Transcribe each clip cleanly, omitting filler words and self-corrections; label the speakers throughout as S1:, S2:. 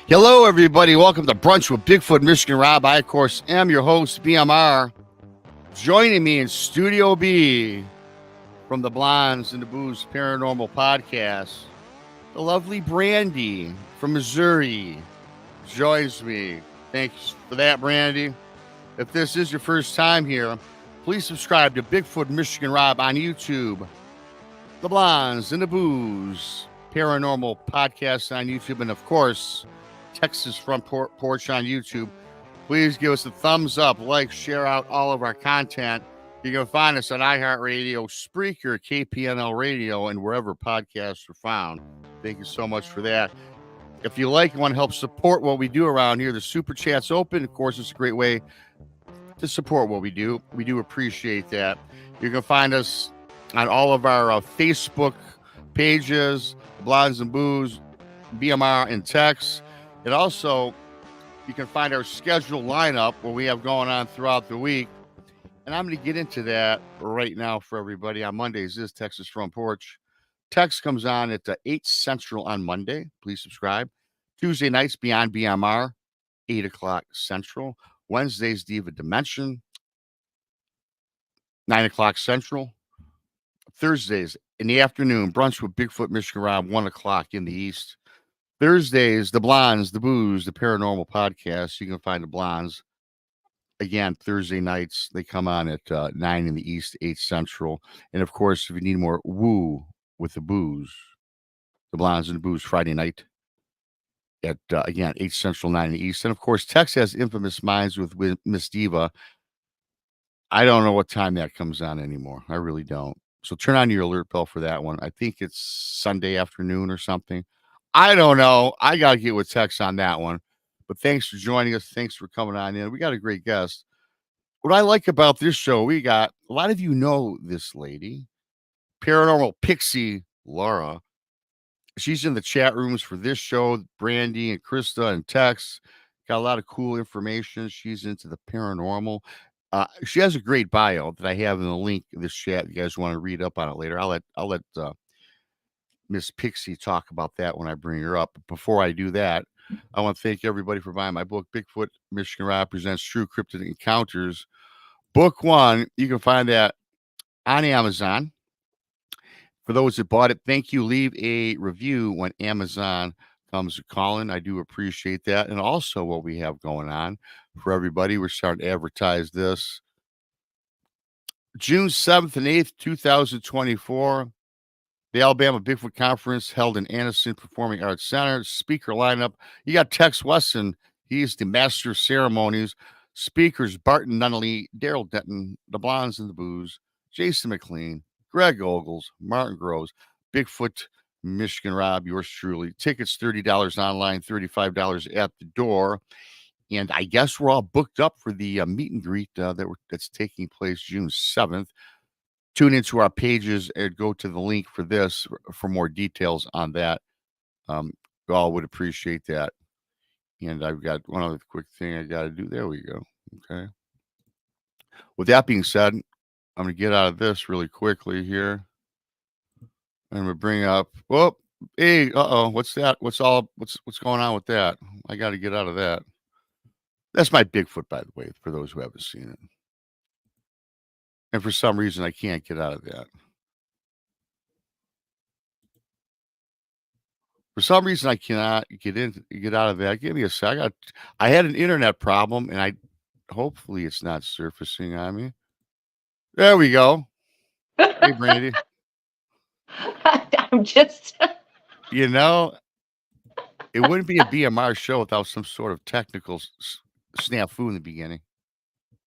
S1: Hello, everybody. Welcome to Brunch with Bigfoot, Michigan Rob. I, of course, am your host, BMR. Joining me in Studio B from the Blondes and the Booze Paranormal Podcast, the lovely Brandi from Missouri joins me. Thanks for that, Brandi. If this is your first time here, please subscribe to Bigfoot, Michigan Rob on YouTube, the Blondes and the Booze Paranormal Podcast on YouTube, and, of course, Texas Front Porch on YouTube. Please give us a thumbs up, like, share out all of our content. You can find us on iHeartRadio, Spreaker, KPNL Radio, and wherever podcasts are found. Thank you so much for that. If you like and want to help support what we do around here, the Super Chat's open. Of course, it's a great way to support what we do. We do appreciate that. You can find us on all of our Facebook pages, Blondes and Booze, BMR, and Tex. And also, you can find our scheduled lineup, what we have going on throughout the week. And I'm going to get into that right now for everybody. On Mondays is Texas Front Porch. Tex comes on at 8 Central on Monday. Please subscribe. Tuesday nights, Beyond BMR, 8 o'clock Central. Wednesdays, Diva Dimension, 9 o'clock Central. Thursdays in the afternoon, Brunch with Bigfoot, Michigan Rob, 1 o'clock in the East. Thursdays, the Blondes, the Booze, the Paranormal Podcast. You can find the Blondes, again, Thursday nights. They come on at 9 in the East, 8 Central. And, of course, if you need more woo with the Booze, the Blondes and the Booze, Friday night at, again, 8 Central, 9 in the East. And, of course, Tex has Infamous Minds with Miss Diva. I don't know what time that comes on anymore. I really don't. So turn on your alert bell for that one. I think it's Sunday afternoon or something. I don't know. I got to get with Tex on that one. But thanks for joining us. Thanks for coming on in. We got a great guest. What I like about this show, we got a lot of you know this lady, Paranormal Pixie Lara. She's in the chat rooms for this show, Brandi and Krista and Tex. Got a lot of cool information. She's into the paranormal. She has a great bio that I have in the link in this chat. You guys want to read up on it later. I'll let Miss Pixie talk about that when I bring her up. But before I do that, I want to thank everybody for buying my book, Bigfoot, Michigan Rob Presents True Cryptid Encounters. Book 1, you can find that on Amazon. For those that bought it, thank you. Leave a review when Amazon comes calling. I do appreciate that. And also what we have going on for everybody, we're starting to advertise this. June 7th and 8th, 2024. The Alabama Bigfoot Conference held in Anniston Performing Arts Center. Speaker lineup. You got Tex Wesson. He's the master of ceremonies. Speakers, Barton Nunnally, Daryl Denton, the Blondes and the Booze, Jason McLean, Greg Ogles, Martin Groves, Bigfoot, Michigan Rob, yours truly. Tickets $30 online, $35 at the door. And I guess we're all booked up for the meet and greet that's taking place June 7th. Tune into our pages and go to the link for this for more details on that. We all would appreciate that. And I've got one other quick thing I got to do. There we go. Okay. With that being said, I'm going to get out of this really quickly here. I'm going to bring up, whoop, hey, what's that? What's going on with that? I got to get out of that. That's my Bigfoot, by the way, for those who haven't seen it. And for some reason, I can't get out of that. For some reason, I cannot get out of that. Give me a sec. I had an internet problem, and hopefully it's not surfacing on me. There we go. Hey, Brandi.
S2: I'm just...
S1: You know, it wouldn't be a BMR show without some sort of technical snafu in the beginning.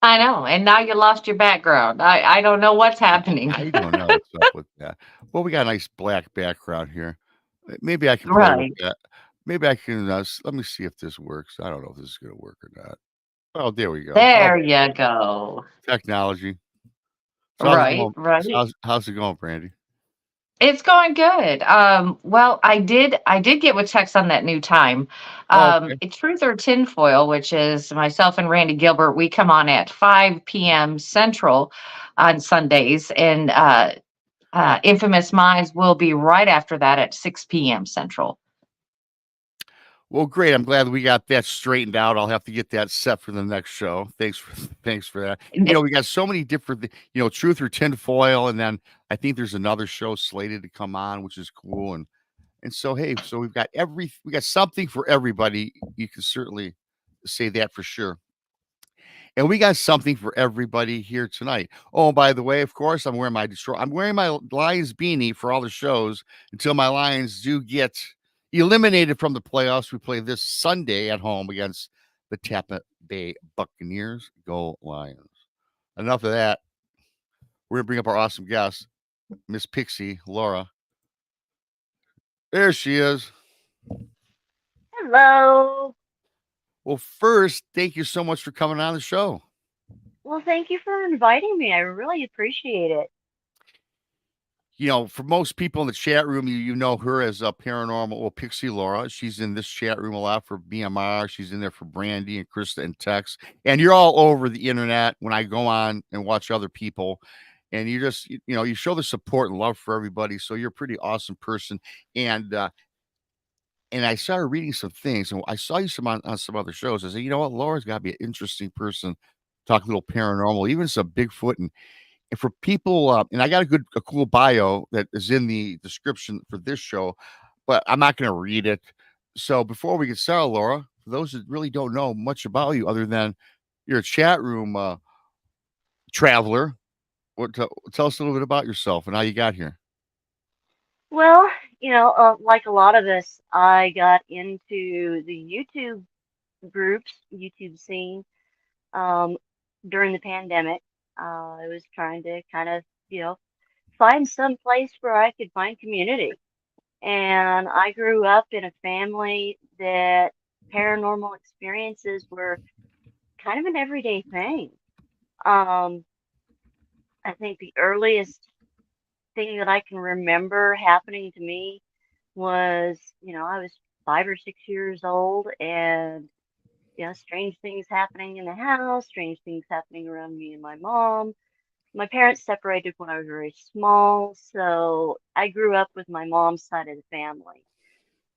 S2: I know, and now you lost your background. I don't know what's happening.
S1: I don't know what's up with that. Well, we got a nice black background here. Maybe I can play with that. Maybe I can, let me see if this works. I don't know if this is going to work or not. Oh, there we go.
S2: There you go.
S1: Technology. So
S2: right.
S1: How's it going, Brandi?
S2: It's going good. Well, I did get with Tex on that new time. It's Truth or Tinfoil, which is myself and Randy Gilbert. We come on at 5 p.m. Central on Sundays, and Infamous Minds will be right after that at 6 p.m. Central.
S1: Well, great. I'm glad we got that straightened out. I'll have to get that set for the next show. Thanks for thanks for that. We got so many different, truth or tinfoil, and then I think there's another show slated to come on, which is cool. And so hey, so we got something for everybody. You can certainly say that for sure. And we got something for everybody here tonight. Oh, by the way, of course, I'm wearing my Lions beanie for all the shows until my Lions do get eliminated from the playoffs. We play this Sunday at home against the Tampa Bay Buccaneers. Go Lions. Enough of that. We're gonna bring up our awesome guest, Miss Pixie Lara. There she is.
S3: Hello.
S1: Well, first, thank you so much for coming on the show.
S3: Well, thank you for inviting me. I really appreciate it.
S1: For most people in the chat room, you know her as a paranormal, well, Pixie Lara. She's in this chat room a lot for BMR. She's in there for Brandi and Krista and Tex. And you're all over the internet when I go on and watch other people. And you just, you show the support and love for everybody. So you're a pretty awesome person. And I started reading some things, and I saw you on some other shows. I said, you know what, Laura's got to be an interesting person. Talk a little paranormal, even some Bigfoot and for people, and I got a cool bio that is in the description for this show, but I'm not going to read it. So before we get started, Laura, for those that really don't know much about you, other than you're a chat room traveler, tell us a little bit about yourself and how you got here.
S3: Well, like a lot of us, I got into the YouTube groups, YouTube scene, um, during the pandemic. I was trying to kind of, find some place where I could find community. And I grew up in a family that paranormal experiences were kind of an everyday thing. Um, I think the earliest thing that I can remember happening to me was, I was 5 or 6 years old and, strange things happening in the house, strange things happening around me and my mom. My parents separated when I was very small, so I grew up with my mom's side of the family.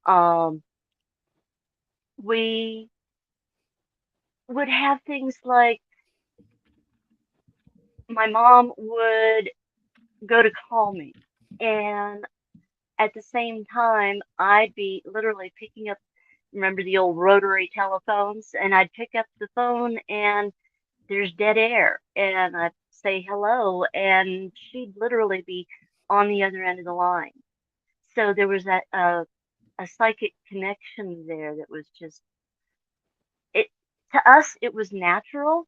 S3: Um, we would have things like my mom would go to call me, and at the same time, I'd be literally picking up, remember the old rotary telephones? And I'd pick up the phone and there's dead air. And I'd say hello, and she'd literally be on the other end of the line. So there was a psychic connection there that was just, it, to us, it was natural.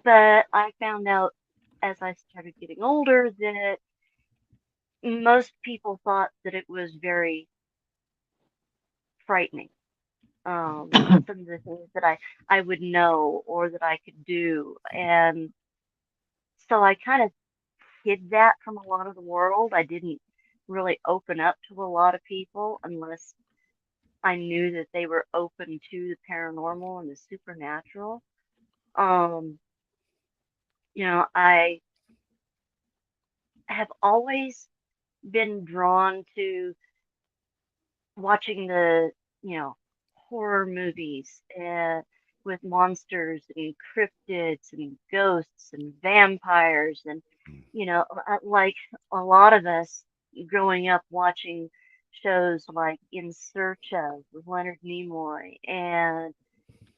S3: But I found out as I started getting older that most people thought that it was very frightening. Some of the things that I would know or that I could do. And so I kind of hid that from a lot of the world. I didn't really open up to a lot of people unless I knew that they were open to the paranormal and the supernatural. Um, I have always been drawn to watching the, you know, horror movies with monsters and cryptids and ghosts and vampires and, like a lot of us growing up watching shows like In Search of with Leonard Nimoy and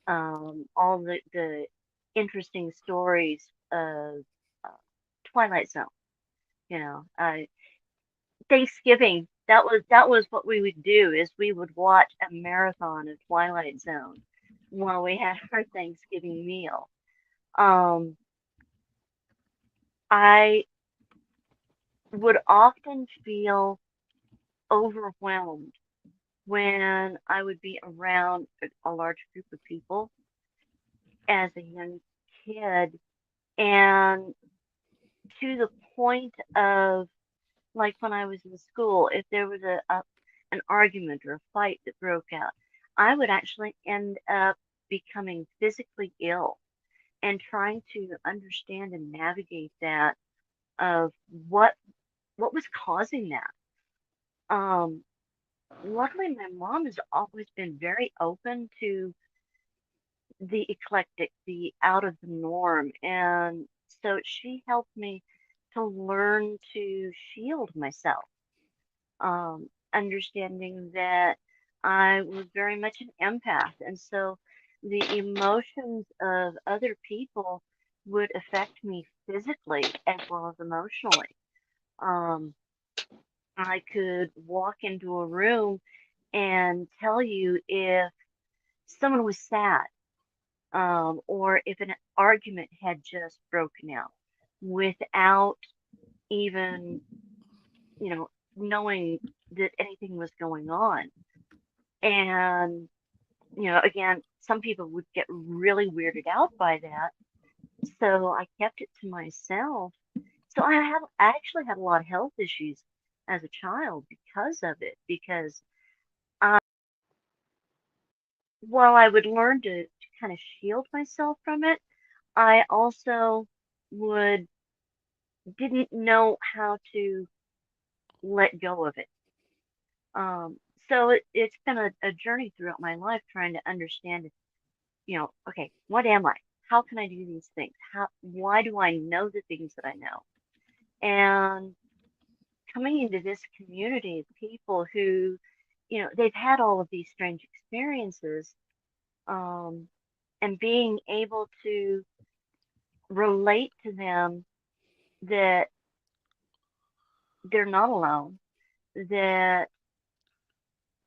S3: all the interesting stories of uh, Twilight Zone. You know, Thanksgiving, that was what we would do is we would watch a marathon of Twilight Zone while we had our Thanksgiving meal. Um, I would often feel overwhelmed when I would be around a large group of people as a young kid, and to the point of like when I was in school, if there was an argument or a fight that broke out, I would actually end up becoming physically ill and trying to understand and navigate that of what was causing that. Um, luckily, my mom has always been very open to the eclectic, the out of the norm. And so she helped me to learn to shield myself, understanding that I was very much an empath. And so the emotions of other people would affect me physically as well as emotionally. Um, I could walk into a room and tell you if someone was sad, or if an argument had just broken out without even, knowing that anything was going on. And, again, some people would get really weirded out by that. So I kept it to myself. So I actually had a lot of health issues as a child because of it, because I, while I would learn to kind of shield myself from it, I also would didn't know how to let go of it. Um, so it's been a journey throughout my life trying to understand, okay, what am I? How can I do these things? Why do I know the things that I know? And coming into this community of people who, they've had all of these strange experiences, um, and being able to relate to them that they're not alone, that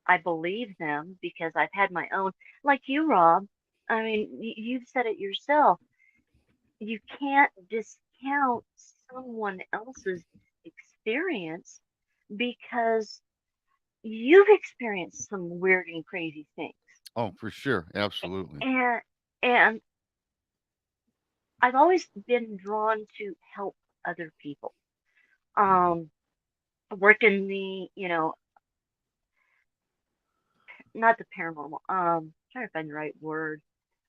S3: I believe them because I've had my own, like you, Rob. I mean, you've said it yourself. You can't discount someone else's experience because you've experienced some weird and crazy things.
S1: Oh, for sure. Absolutely.
S3: And I've always been drawn to help other people. I worked in the, not the paranormal, trying to find the right word,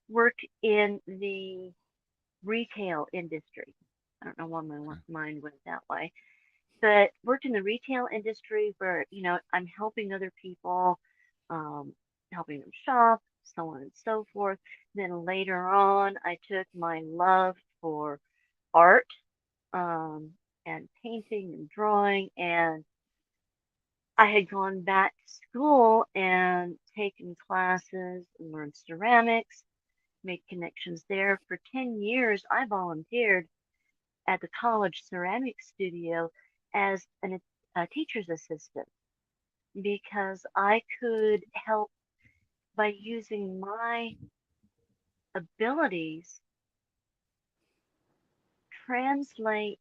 S3: worked in the retail industry. I don't know why my
S1: Okay.
S3: mind went that way, but worked in the retail industry where, I'm helping other people, um, helping them shop, so on and so forth. Then later on, I took my love for art, um, and painting and drawing, and I had gone back to school and taken classes and learned ceramics, made connections there. For 10 years, I volunteered at the college ceramics studio as a teacher's assistant because I could help by using my abilities translate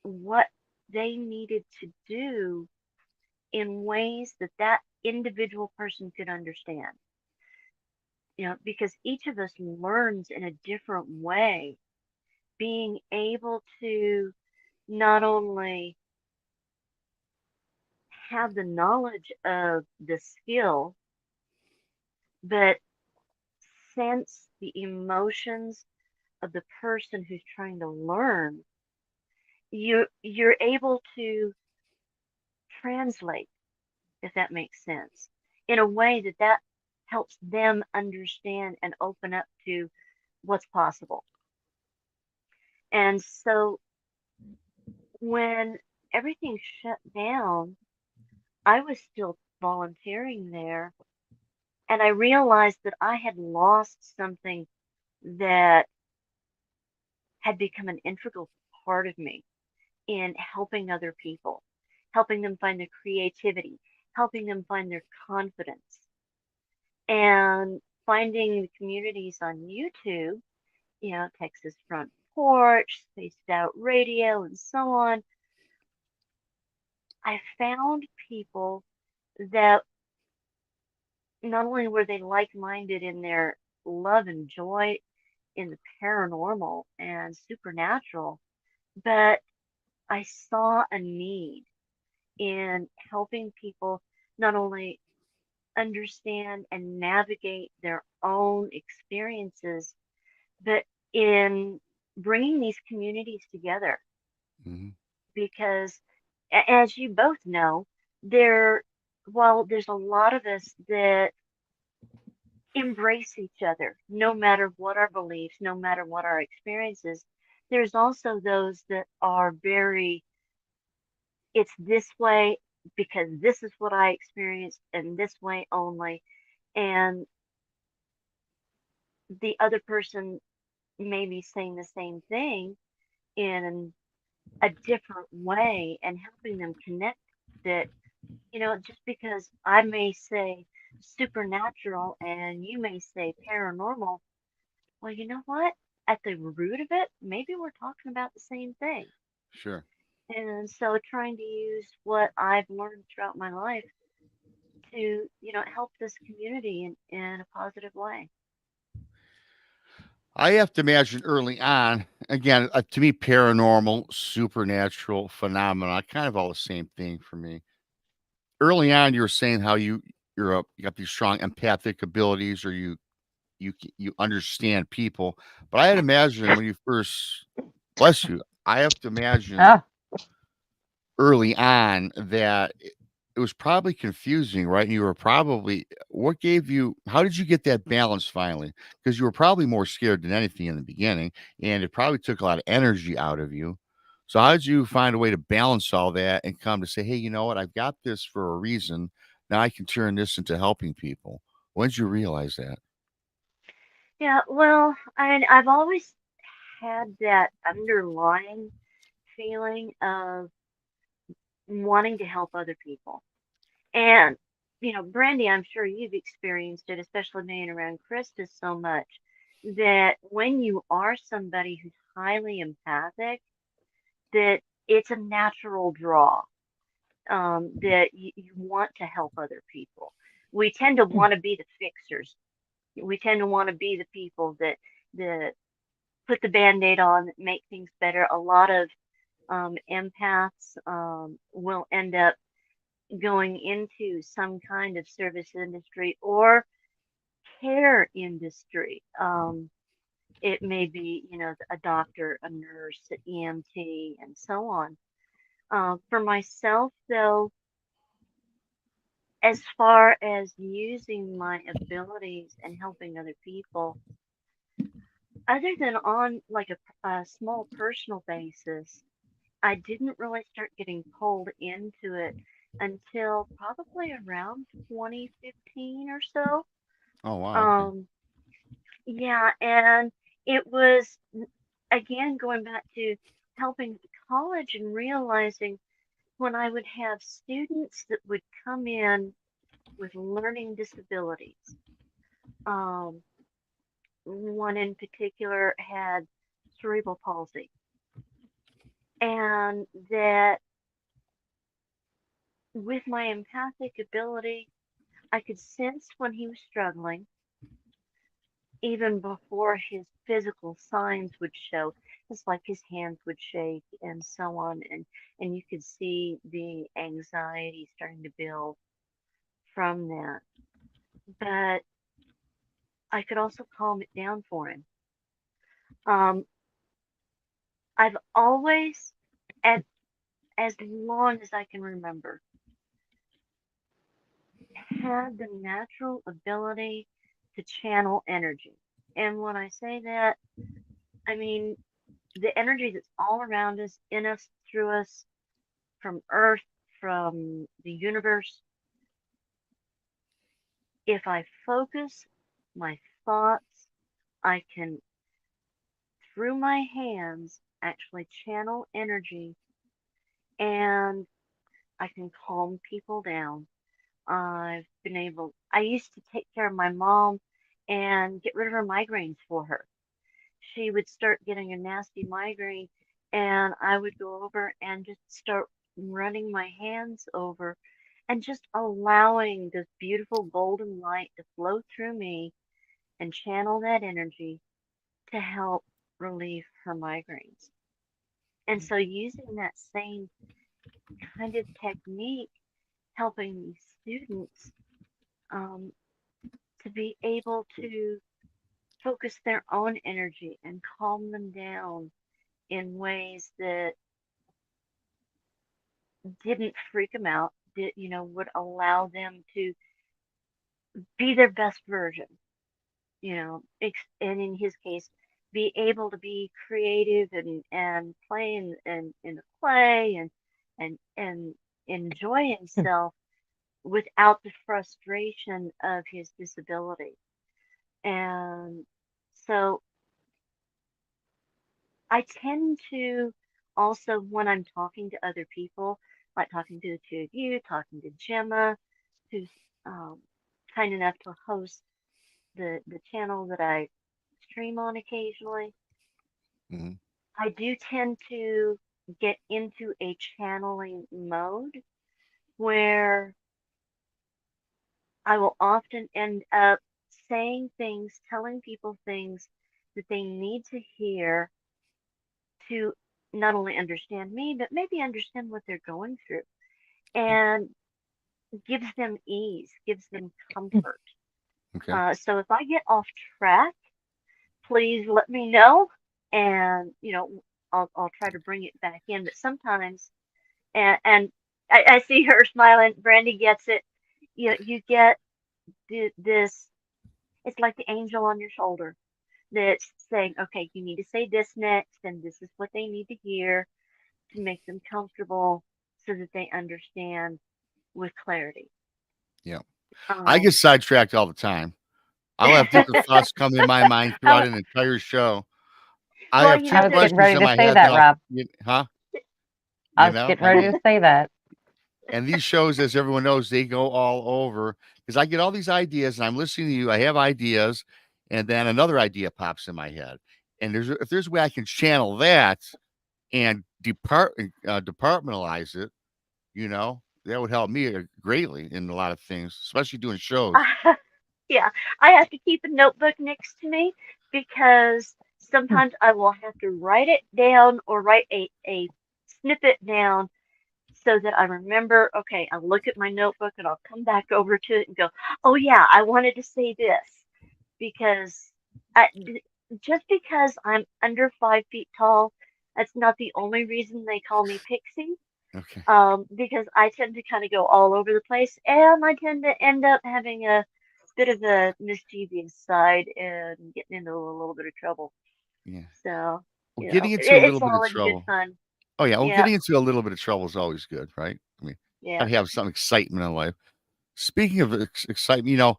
S3: what they needed to do in ways that that individual person could understand. Because each of us learns in a different way, being able to not only have the knowledge of the skill, but sense the emotions of the person who's trying to learn. You're able to translate, if that makes sense, in a way that helps them understand and open up to what's possible. And so when everything shut down, I was still volunteering there, and I realized that I had lost something that had become an integral part of me in helping other people, helping them find their creativity, helping them find their confidence, and finding the communities on YouTube, Texas Front Porch, Spaced Out Radio, and so on. I found people that not only were they like-minded in their love and joy in the paranormal and supernatural, but I saw a need in helping people not only understand and navigate their own experiences, but in bringing these communities together.
S1: Hmm.
S3: Because, as you both know, they're while there's a lot of us that embrace each other, no matter what our beliefs, no matter what our experiences, there's also those that are very, it's this way because this is what I experienced and this way only. And the other person may be saying the same thing in a different way and helping them connect that, just because I may say supernatural and you may say paranormal, well, you know what? At the root of it, maybe we're talking about the same thing.
S1: Sure.
S3: And so trying to use what I've learned throughout my life to, help this community in a positive way.
S1: I have to imagine early on, again, to me, paranormal, supernatural phenomena, kind of all the same thing for me. Early on, you were saying how you got these strong empathic abilities, or you understand people. But I had to imagine when you first, bless you, I have to imagine
S2: Ah,
S1: early on that it was probably confusing, right? And you were probably, how did you get that balance finally? Because you were probably more scared than anything in the beginning, and it probably took a lot of energy out of you. So how did you find a way to balance all that and come to say, hey, you know what? I've got this for a reason. Now I can turn this into helping people. When did you realize that?
S3: Yeah, well, I've always had that underlying feeling of wanting to help other people. And, Brandy, I'm sure you've experienced it, especially being around Krista so much, that when you are somebody who's highly empathic, that it's a natural draw, that you want to help other people. We tend to want to be the fixers. We tend to want to be the people that put the band-aid on, that make things better. A lot of empaths will end up going into some kind of service industry or care industry. It may be, a doctor, a nurse, an EMT, and so on. For myself, though, as far as using my abilities and helping other people, other than on like a small personal basis, I didn't really start getting pulled into it until probably around 2015 or so.
S1: Oh, wow. Okay.
S3: Um, yeah, and it was again going back to helping the college and realizing when I would have students that would come in with learning disabilities. Um, one in particular had cerebral palsy, and that with my empathic ability, I could sense when he was struggling, even before his physical signs would show. It's like his hands would shake and so on, and you could see the anxiety starting to build from that. But I could also calm it down for him. Um, I've always, at as long as I can remember, had the natural ability to channel energy. And when I say that, I mean the energy that's all around us, in us, through us, from Earth, from the universe. If I focus my thoughts, I can, through my hands, actually channel energy and I can calm people down. I used to take care of my mom and get rid of her migraines for her. She would start getting a nasty migraine, and I would go over and just start running my hands over and just allowing this beautiful golden light to flow through me and channel that energy to help relieve her migraines. And so, using that same kind of technique, helping these students um, to be able to focus their own energy and calm them down in ways that didn't freak them out, would allow them to be their best version, and in his case, be able to be creative and play in the play and enjoy himself without the frustration of his disability. And so I tend to also, when I'm talking to other people, like talking to the two of you, talking to Gemma, who's um, kind enough to host the channel that I stream on occasionally,
S1: Mhm.
S3: I do tend to get into a channeling mode where I will often end up saying things, telling people things that they need to hear to not only understand me, but maybe understand what they're going through, and gives them ease, gives them comfort.
S1: Okay.
S3: So if I get off track, please let me know, and I'll try to bring it back in. But sometimes, and I see her smiling. Brandi gets it. You get this. It's like the angel on your shoulder that's saying, okay, you need to say this next, and this is what they need to hear to make them comfortable so that they understand with clarity.
S1: Yeah. I
S3: Um,
S1: get sidetracked all the time. I'll have different thoughts come in my mind throughout
S3: oh,
S1: an entire show. I
S3: well,
S1: have two
S2: I was
S3: there's
S2: getting
S1: questions
S2: ready
S1: in
S2: to
S1: my
S2: say
S1: head, then
S2: that,
S1: I'll,
S2: Rob.
S1: huh?
S2: I
S1: You
S2: was
S1: know,
S2: getting
S1: I
S2: ready
S1: mean,
S2: to say that.
S1: and these shows, as everyone knows, they go all over because I get all these ideas and I'm listening to you. I have ideas, and then another idea pops in my head. And if there's a way I can channel that and departmentalize it, that would help me greatly in a lot of things, especially doing shows.
S3: yeah, I have to keep a notebook next to me because
S2: Hmm.
S3: sometimes I will have to write it down or write a snippet down so that I remember, okay, I'll look at my notebook and I'll come back over to it and go, oh yeah, I wanted to say this because just because I'm under 5 feet tall, that's not the only reason they call me Pixie.
S1: Okay.
S3: Because I tend to kind of go all over the place, and I tend to end up having a bit of a mischievous side and getting into a little bit of trouble.
S1: Yeah.
S3: So,
S1: Well, getting into a
S3: it's
S1: little bit of
S3: all in good
S1: trouble.
S3: fun.
S1: Oh yeah. Well,
S3: Yeah,
S1: getting into a little bit of trouble is always good, right? I mean,
S3: yeah.
S1: gotta have some excitement in life. Speaking of excitement,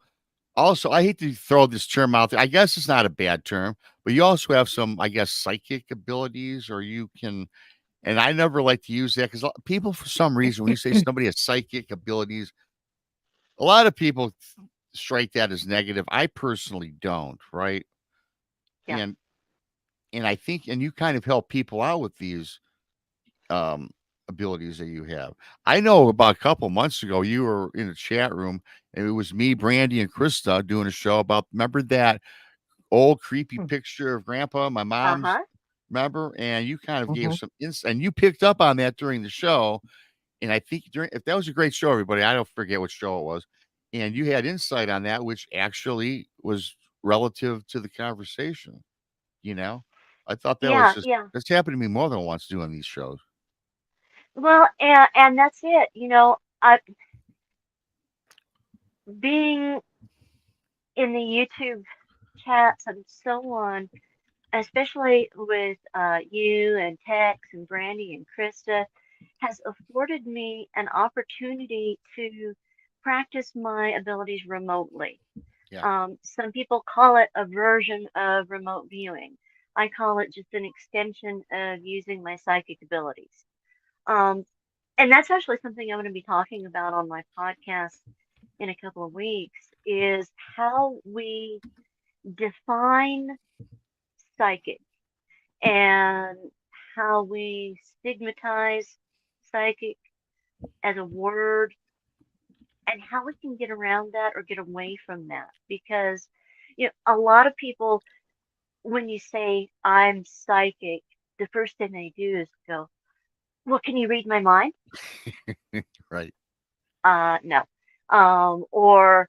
S1: also, I hate to throw this term out there. I guess it's not a bad term, but you also have some, I guess, psychic abilities, or you can. And I never like to use that because people, for some reason, when you say somebody has psychic abilities, a lot of people strike that as negative. I personally don't, right?
S3: Yeah.
S1: And I think, and you kind of help people out with these um abilities that you have. I know about a couple months ago you were in a chat room and it was me, Brandi, and Krista doing a show about, remember that old creepy
S2: Hmm.
S1: picture of grandpa, my mom's,
S3: Uh-huh.
S1: remember? And you kind of gave
S2: Mhm.
S1: some insight and you picked up on that during the show. And I think during, if that was a great show, everybody, I don't forget what show it was. And you had insight on that, which actually was relative to the conversation, you know? I thought that was
S3: Yeah,
S1: just,
S3: yeah.
S1: that's happened to me more than once doing these shows.
S3: Well, and that's it. I being in the YouTube chats and so on, especially with you and Tex and Brandi and Krista, has afforded me an opportunity to practice my abilities remotely.
S1: Yeah.
S3: Some people call it a version of remote viewing. I call it just an extension of using my psychic abilities. Um, and that's actually something I'm going to be talking about on my podcast in a couple of weeks is how we define psychic and how we stigmatize psychic as a word and how we can get around that or get away from that because a lot of people when you say I'm psychic, the first thing they do is go, well, can you read my mind?
S1: Right.
S3: No. Or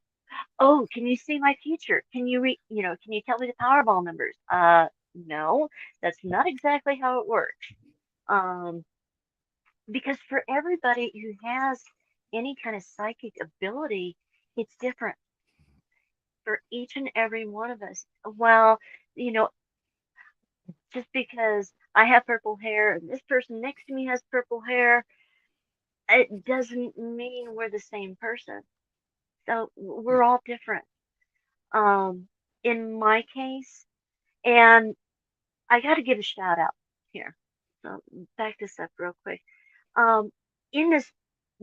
S3: oh, can you see my future? Can you can you tell me the Powerball numbers? No, that's not exactly how it works. Um, because for everybody who has any kind of psychic ability, it's different for each and every one of us. Well, you know, just because I have purple hair and this person next to me has purple hair, it doesn't mean we're the same person. So we're all different. In my case, and I got to give a shout out here. So back this up real quick. Um, in this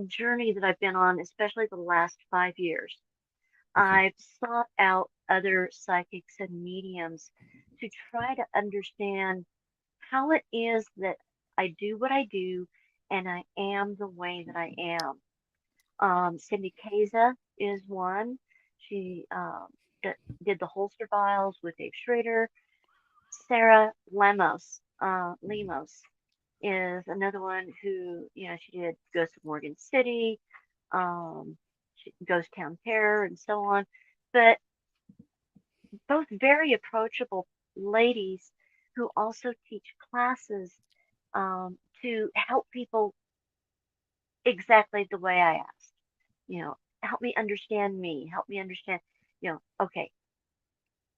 S3: journey that I've been on, especially the last 5 years, I've sought out other psychics and mediums to try to understand how it is that I do what I do and I am the way that I am. Cindy Kaza is one. She did the Holster Files with Dave Schrader. Sarah Lemos is another one who, she did Ghost of Morgan City, um, Ghost Town Terror, and so on. But both very approachable ladies who also teach classes to help people exactly the way I asked. Help me understand me, help me understand, okay,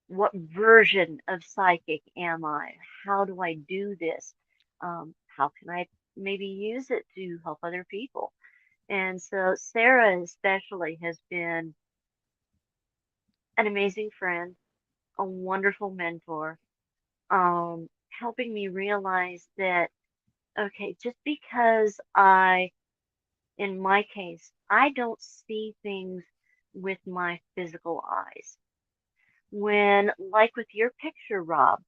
S3: what version of psychic am I? How do I do this? How can I maybe use it to help other people? And so Sarah especially has been an amazing friend, a wonderful mentor, helping me realize that, okay, just because in my case, I don't see things with my physical eyes. When, like with your picture, Rob,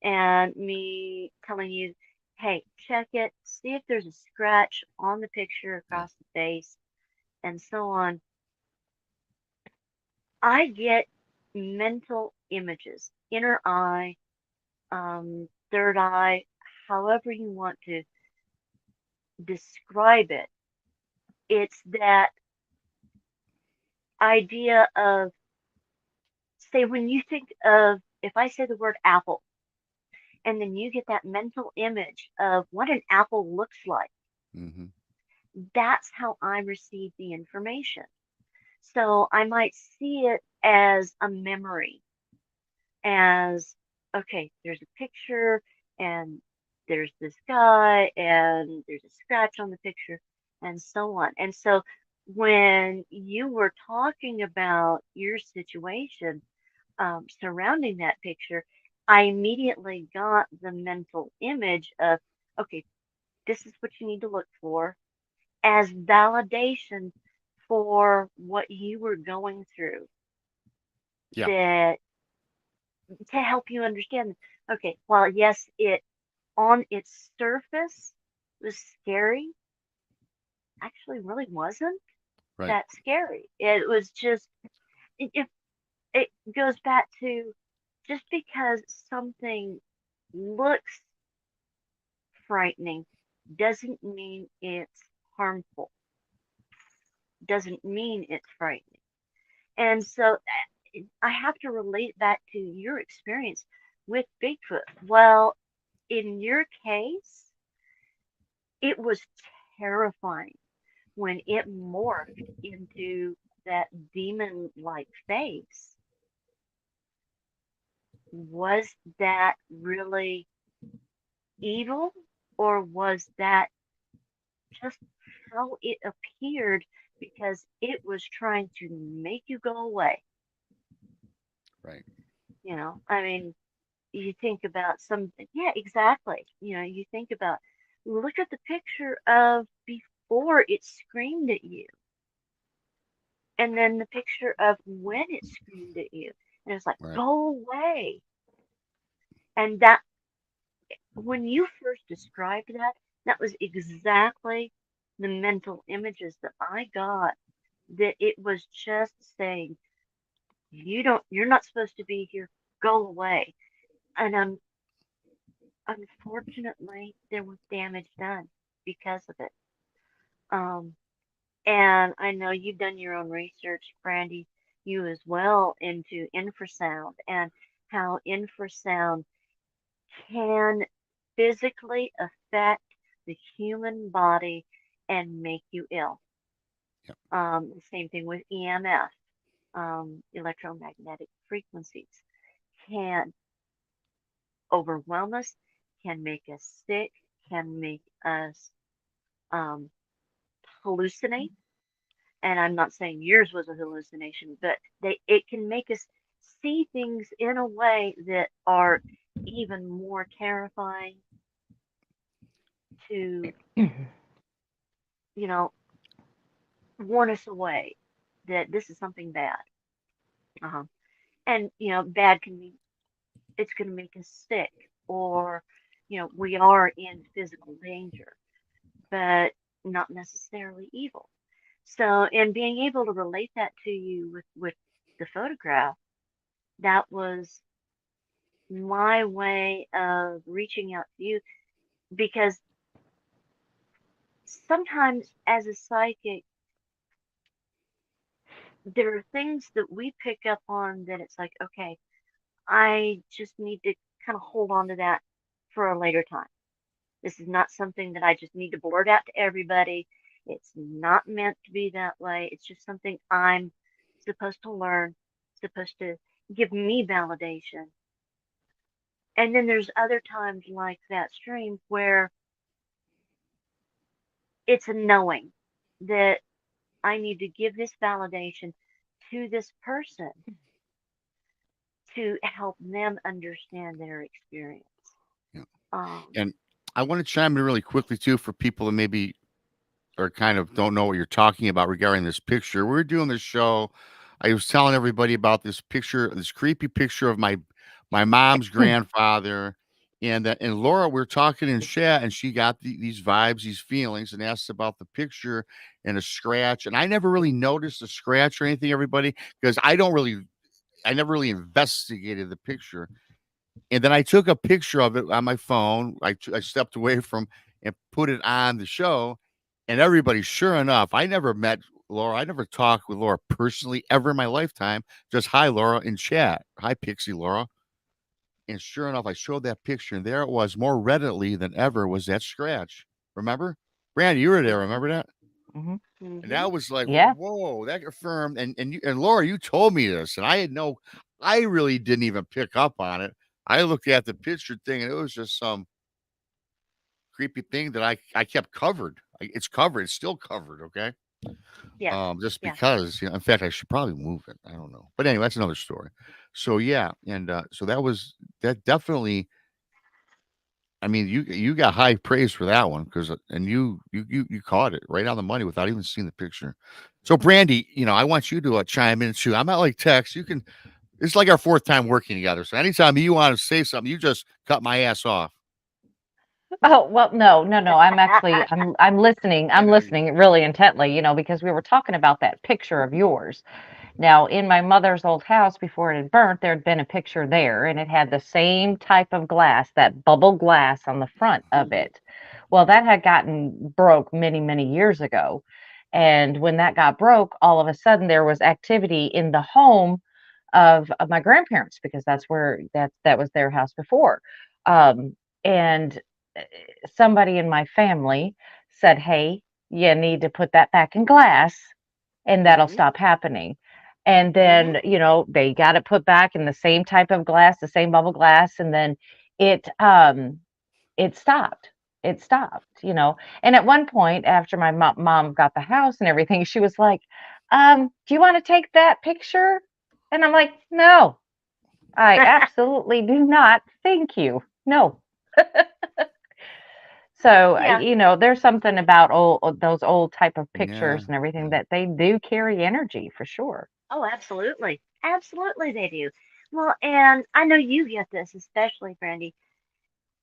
S3: and me telling you, hey, check it, see if there's a scratch on the picture across the face, and so on. I get mental images, inner eye, third eye, however you want to describe it. It's that idea of, say, when you think of, if I say the word apple, and then you get that mental image of what an apple looks like.
S1: Mm-hmm.
S3: That's how I receive the information. So I might see it as a memory, as, okay, there's a picture and there's this guy and there's a scratch on the picture and so on. And so when you were talking about your situation surrounding that picture, I immediately got the mental image of, okay, this is what you need to look for as validation for what you were going through.
S1: Yeah.
S3: That to help you understand, okay, well, yes, it on its surface was scary, actually really wasn't
S1: Right.
S3: that scary. It was just, it goes back to, just because something looks frightening doesn't mean it's harmful, doesn't mean it's frightening. And so I have to relate back to your experience with Bigfoot. Well, in your case, it was terrifying when it morphed into that demon-like face. Was that really evil, or was that just how it appeared because it was trying to make you go away?
S1: Right.
S3: I mean, you think about something, yeah, exactly. You think about, look at the picture of before it screamed at you, and then the picture of when it screamed at you, and it's like,
S1: Right.
S3: go away. And that, when you first described that, that was exactly the mental images that I got, that it was just saying, you're not supposed to be here, go away. And unfortunately, there was damage done because of it. And I know you've done your own research, Brandi, you as well, into infrasound and how infrasound can physically affect the human body and make you ill. The same thing with EMF, electromagnetic frequencies, can overwhelm us, can make us sick, can make us um, hallucinate. And I'm not saying yours was a hallucination, but it can make us see things in a way that are even more terrifying to, you know, warn us away that this is something bad. Uh-huh. And, bad can mean it's going to make us sick, or, we are in physical danger, but not necessarily evil. So, and being able to relate that to you with the photograph, that was my way of reaching out to you, because sometimes as a psychic, there are things that we pick up on that it's like, okay, I just need to kind of hold on to that for a later time. This is not something that I just need to blurt out to everybody. It's not meant to be that way. It's just something I'm supposed to learn, supposed to give me validation. And then there's other times like that stream where it's a knowing that I need to give this validation to this person to help them understand their experience.
S1: Yeah.
S3: Um,
S1: And I want to chime in really quickly too for people that maybe or kind of don't know what you're talking about regarding this picture. We were doing this show. I was telling everybody about this picture, this creepy picture of my mom's grandfather, and Laura. We are talking in chat, and she got these vibes, these feelings, and asked about the picture and a scratch. And I never really noticed a scratch or anything, everybody, because I never really investigated the picture. And then I took a picture of it on my phone. I stepped away from and put it on the show. And everybody, sure enough, I never met Laura. I never talked with Laura personally ever in my lifetime. Just hi, Laura, in chat. Hi, Pixie Laura. And sure enough, I showed that picture, and there it was, more readily than ever, was that scratch. Remember? Brandi, you were there.
S3: mhm,
S1: Remember that?
S2: Hmm.
S1: And
S3: mhm.
S1: that was like,
S2: Yeah.
S1: whoa, that confirmed. And Laura, you told me this, and I really didn't even pick up on it. I looked at the picture thing, and it was just some creepy thing that I kept covered. It's covered. It's still covered. Okay.
S3: Yeah,
S1: Just
S3: yeah,
S1: because, in fact, I should probably move it. I don't know. But anyway, that's another story. So yeah, and so that definitely. I mean, you got high praise for that one because, and you caught it right on the money without even seeing the picture. So, Brandi, I want you to chime in too. I'm not like Tex. You can. It's like our fourth time working together. So anytime you want to say something, you just cut my ass off.
S2: Oh, well, no. I'm listening.
S1: I
S2: I'm
S1: know you
S2: listening really intently, because we were talking about that picture of yours. Now, in my mother's old house before it had burnt, there had been a picture there, and it had the same type of glass, that bubble glass on the front of it. Well, that had gotten broke many, many years ago. And when that got broke, all of a sudden there was activity in the home of my grandparents, because that's where that was their house before. And somebody in my family said, "Hey, you need to put that back in glass, and that'll
S3: mhm,
S2: stop happening." And
S3: mhm.
S2: then, they got it put back in the same type of glass, the same bubble glass, and then it it stopped. It stopped. And at one point, after my mom got the house and everything, she was like, "Do you want to take that picture?" And I'm like, "No, I absolutely do not. Thank you. No." So,
S3: Yeah.
S2: there's something about those old type of
S1: Yeah.
S2: pictures and everything
S1: Yeah.
S2: that they do carry energy for sure.
S3: Oh, absolutely. Absolutely they do. Well, and I know you get this, especially Brandy.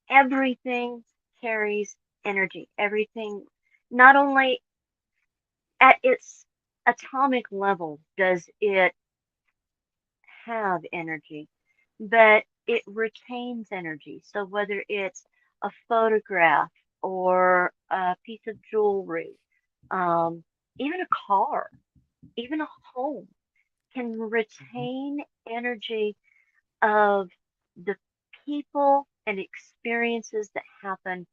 S3: Everything carries energy. Everything, not only at its atomic level does it have energy, but it retains energy. So whether it's a photograph or a piece of jewelry, um, even a car, even a home can
S1: Mhm.
S3: retain energy of the people and experiences that happen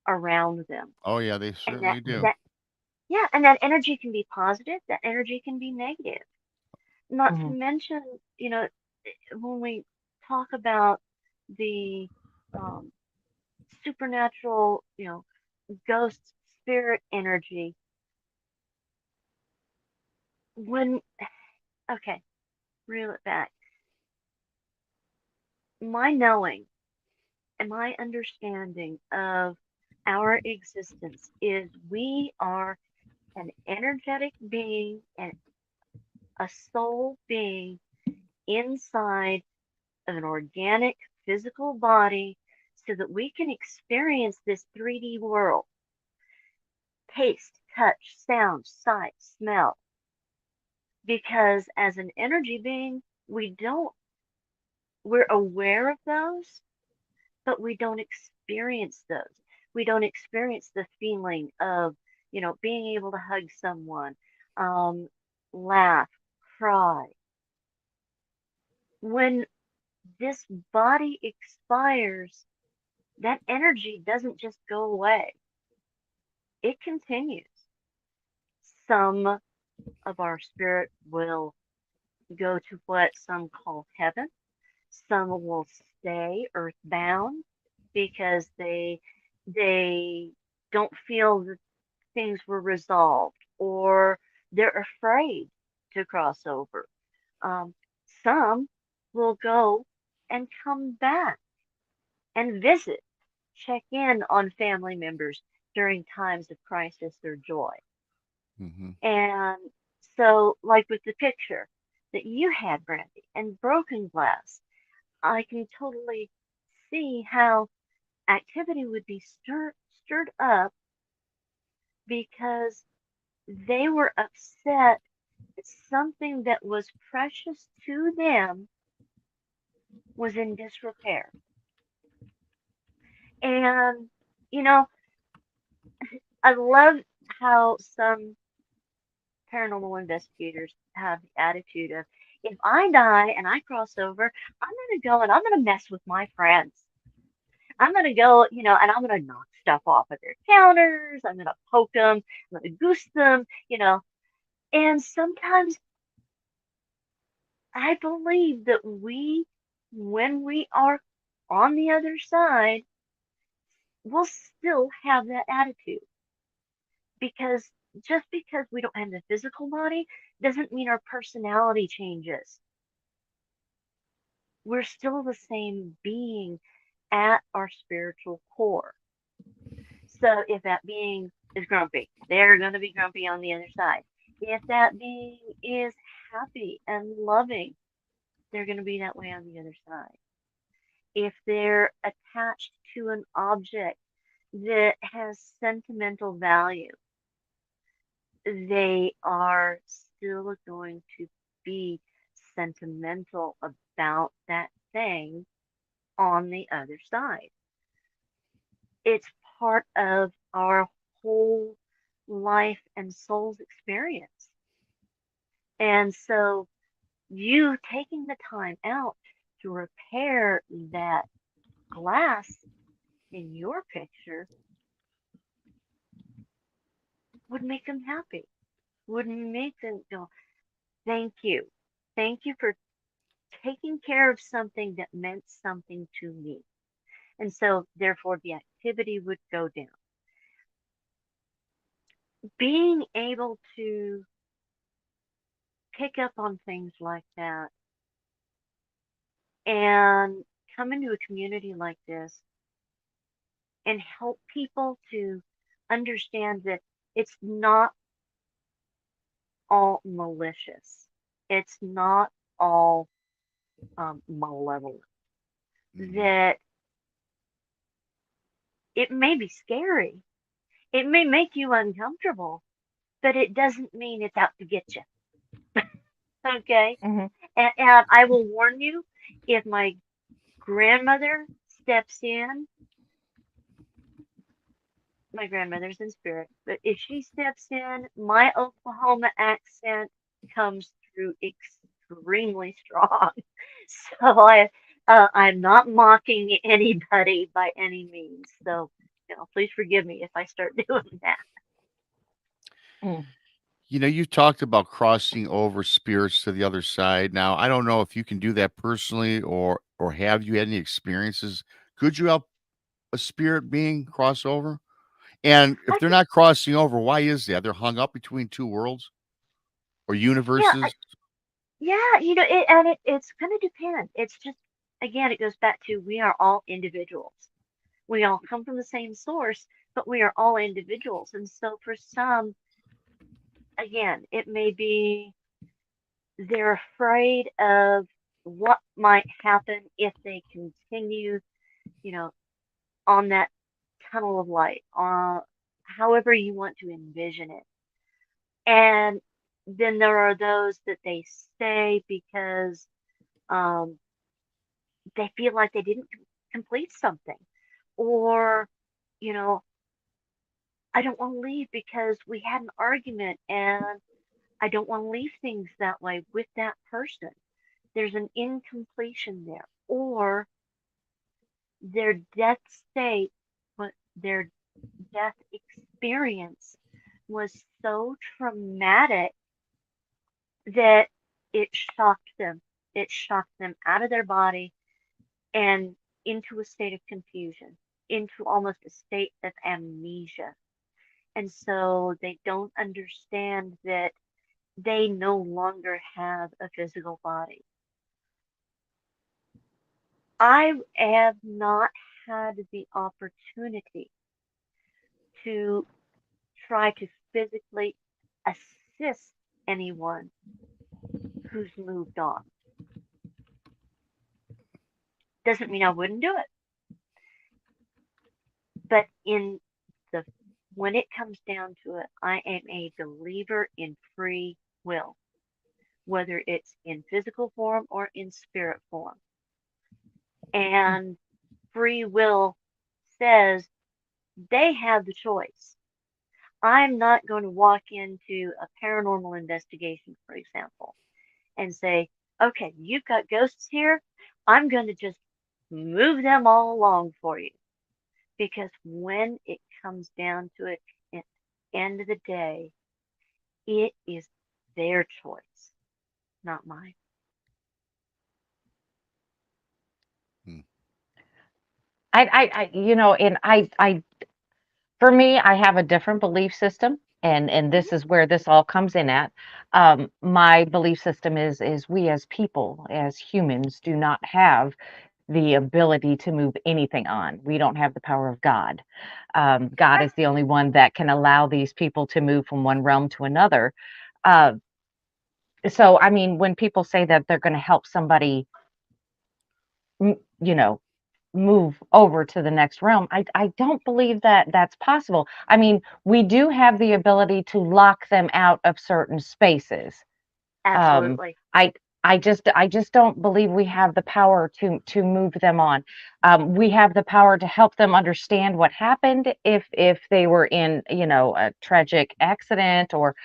S3: around them.
S1: Oh yeah, they
S3: And
S1: certainly do.
S3: that Yeah, and that energy can be positive, that energy can be negative. Not to
S2: Mhm.
S3: mention, when we talk about the um, supernatural, ghost spirit energy, when, okay, reel it back. My knowing and my understanding of our existence is we are an energetic being and a soul being inside of an organic physical body so that we can experience this 3D world. Taste, touch, sound, sight, smell. Because as an energy being, we're aware of those, but we don't experience those. We don't experience the feeling of, being able to hug someone, um, laugh, cry. When this body expires, that energy doesn't just go away. It continues. Some of our spirit will go to what some call heaven. Some will stay earthbound because they don't feel that things were resolved or they're afraid to cross over. Um, some will go and come back and visit, check in on family members during times of crisis or joy.
S1: Mm-hmm.
S3: And so, like with the picture that you had, Brandy, and broken glass, I can totally see how activity would be stirred up because they were upset that something that was precious to them was in disrepair. And, you know, I love how some paranormal investigators have the attitude of, if I die and I cross over, I'm going to go and I'm going to mess with my friends. I'm going to go, and I'm going to knock stuff off of their counters. I'm going to poke them. I'm going to goose them. And sometimes I believe that when we are on the other side, we'll still have that attitude because just because we don't have the physical body doesn't mean our personality changes. We're still the same being at our spiritual core. So if that being is grumpy, they're going to be grumpy on the other side. If that being is happy and loving, they're going to be that way on the other side. If they're attached to an object that has sentimental value, they are still going to be sentimental about that thing on the other side. It's part of our whole life and soul's experience. And so you taking the time out to repair that glass in your picture would make them happy, would make them go, thank you. Thank you for taking care of something that meant something to me. And so, therefore, the activity would go down. Being able to pick up on things like that and come into a community like this and help people to understand that it's not all malicious. It's not all malevolent.
S1: Mm-hmm.
S3: That it may be scary. It may make you uncomfortable, but it doesn't mean it's out to get you. Okay?
S2: Mhm.
S3: And I will warn you, if my grandmother steps in, my grandmother's in spirit, but if she steps in, my Oklahoma accent comes through extremely strong. So I'm not mocking anybody by any means. So, please forgive me if I start doing that.
S1: You know, you talked about crossing over spirits to the other side. Now, I don't know if you can do that personally, or have you had any experiences? Could you help a spirit being cross over? And if
S3: I
S1: they're
S3: think,
S1: not crossing over, why is that? They're hung up between two worlds or
S3: yeah,
S1: universes?
S3: yeah, it's going to depend. It's just, again, it goes back to we are all individuals. We all come from the same source, but we are all individuals. And so for some, again, it may be they're afraid of what might happen if they continue, you know, on that tunnel of light, however you want to envision it. And then there are those that they stay because um, they feel like they didn't complete something, or, you know, I don't want to leave because we had an argument and I don't want to leave things that way with that person. There's an incompletion there, or their death state, but their death experience was so traumatic that it shocked them. It shocked them out of their body and into a state of confusion, into almost a state of amnesia. And so they don't understand that they no longer have a physical body. I have not had the opportunity to try to physically assist anyone who's moved on. Doesn't mean I wouldn't do it. But when it comes down to it, I am a believer in free will, whether it's in physical form or in spirit form. And free will says they have the choice. I'm not going to walk into a paranormal investigation, for example, and say, okay, you've got ghosts here. I'm going to just move them all along for you. Because when it comes down to it, at the end of the day, it is their choice, not mine.
S1: Hmm.
S2: For me, I have a different belief system, and this
S3: Mhm.
S2: is where this all comes in at. My belief system is we as people, as humans, do not have the ability to move anything on. We don't have the power of God. God
S3: Right.
S2: is the only one that can allow these people to move from one realm to another. Uh, so, I mean, when people say that they're going to help somebody, you know, move over to the next realm, I don't believe that that's possible. I mean, we do have the ability to lock them out of certain spaces. Um,
S3: Absolutely.
S2: I I just don't believe we have the power to move them on. We have the power to help them understand what happened if they were in, a tragic accident, or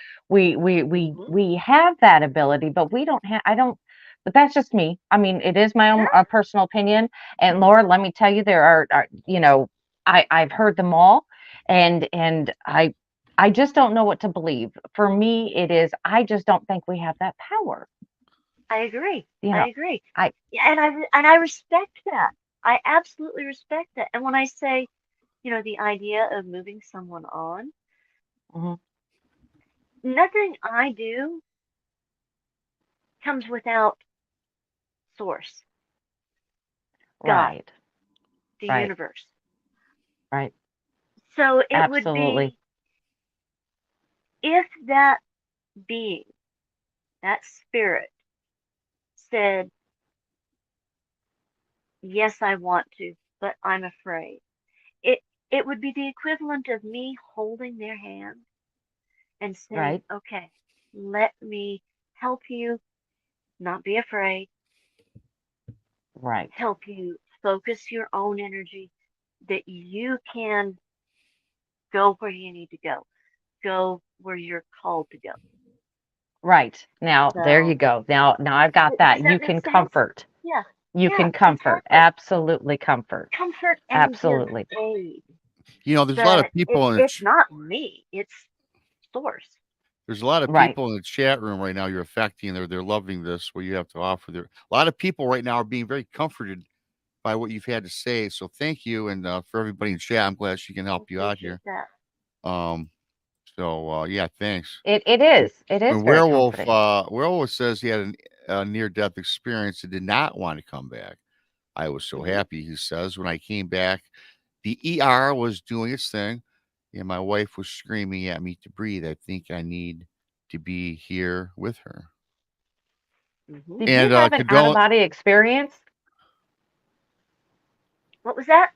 S3: Mhm.
S2: we have that ability, but we don't have I don't but that's just me. I mean, it is my own
S3: Sure.
S2: personal opinion. And Laura, let me tell you, there I've heard them all, and I just don't know what to believe. For me, it is, I just don't think we have that power.
S3: I agree.
S2: You
S3: I
S2: know,
S3: agree.
S2: I
S3: Yeah, and I respect that. I absolutely respect that. And when I say, the idea of moving someone on,
S2: mhm,
S3: nothing I do comes without source, God,
S2: right,
S3: the
S2: right,
S3: universe.
S2: right,
S3: So it would
S2: absolutely,
S3: be if that being, that spirit said, yes, I want to, but I'm afraid. It it would be the equivalent of me holding their hand and saying,
S2: right,
S3: okay, let me help you not be afraid,
S2: right,
S3: help you focus your own energy that you can go where you need to go where you're called to go.
S2: right. Now, there you
S3: So,
S2: go. Now I've got that.
S3: does
S2: You
S3: that make
S2: can
S3: sense?
S2: comfort.
S3: Yeah,
S2: You
S3: yeah,
S2: can comfort.
S3: exactly.
S2: Absolutely comfort.
S3: Comfort and give
S2: Absolutely.
S3: aid.
S1: You know, there's a lot of
S3: But
S1: people in the
S3: it's not me, it's source.
S1: There's a lot of
S2: Right.
S1: people in the chat room right now you're affecting. They're loving this, what you have to offer. There, a lot of people right now are being very comforted by what you've had to say. So thank you, and for everybody in chat, I'm glad she can
S3: I
S1: help you out
S3: appreciate
S1: here.
S3: that.
S1: Um, yeah, thanks.
S2: It is
S1: And
S2: very comforting.
S1: Werewolf says he had a near death experience and did not want to come back. I was so
S3: Hmm.
S1: happy, he says. When I came back, the ER was doing its thing, and my wife was screaming at me to breathe. I think I need to be here with her.
S3: Hmm.
S2: Did you
S1: And
S2: have an out of
S1: condolence.
S2: body experience?
S3: What was that?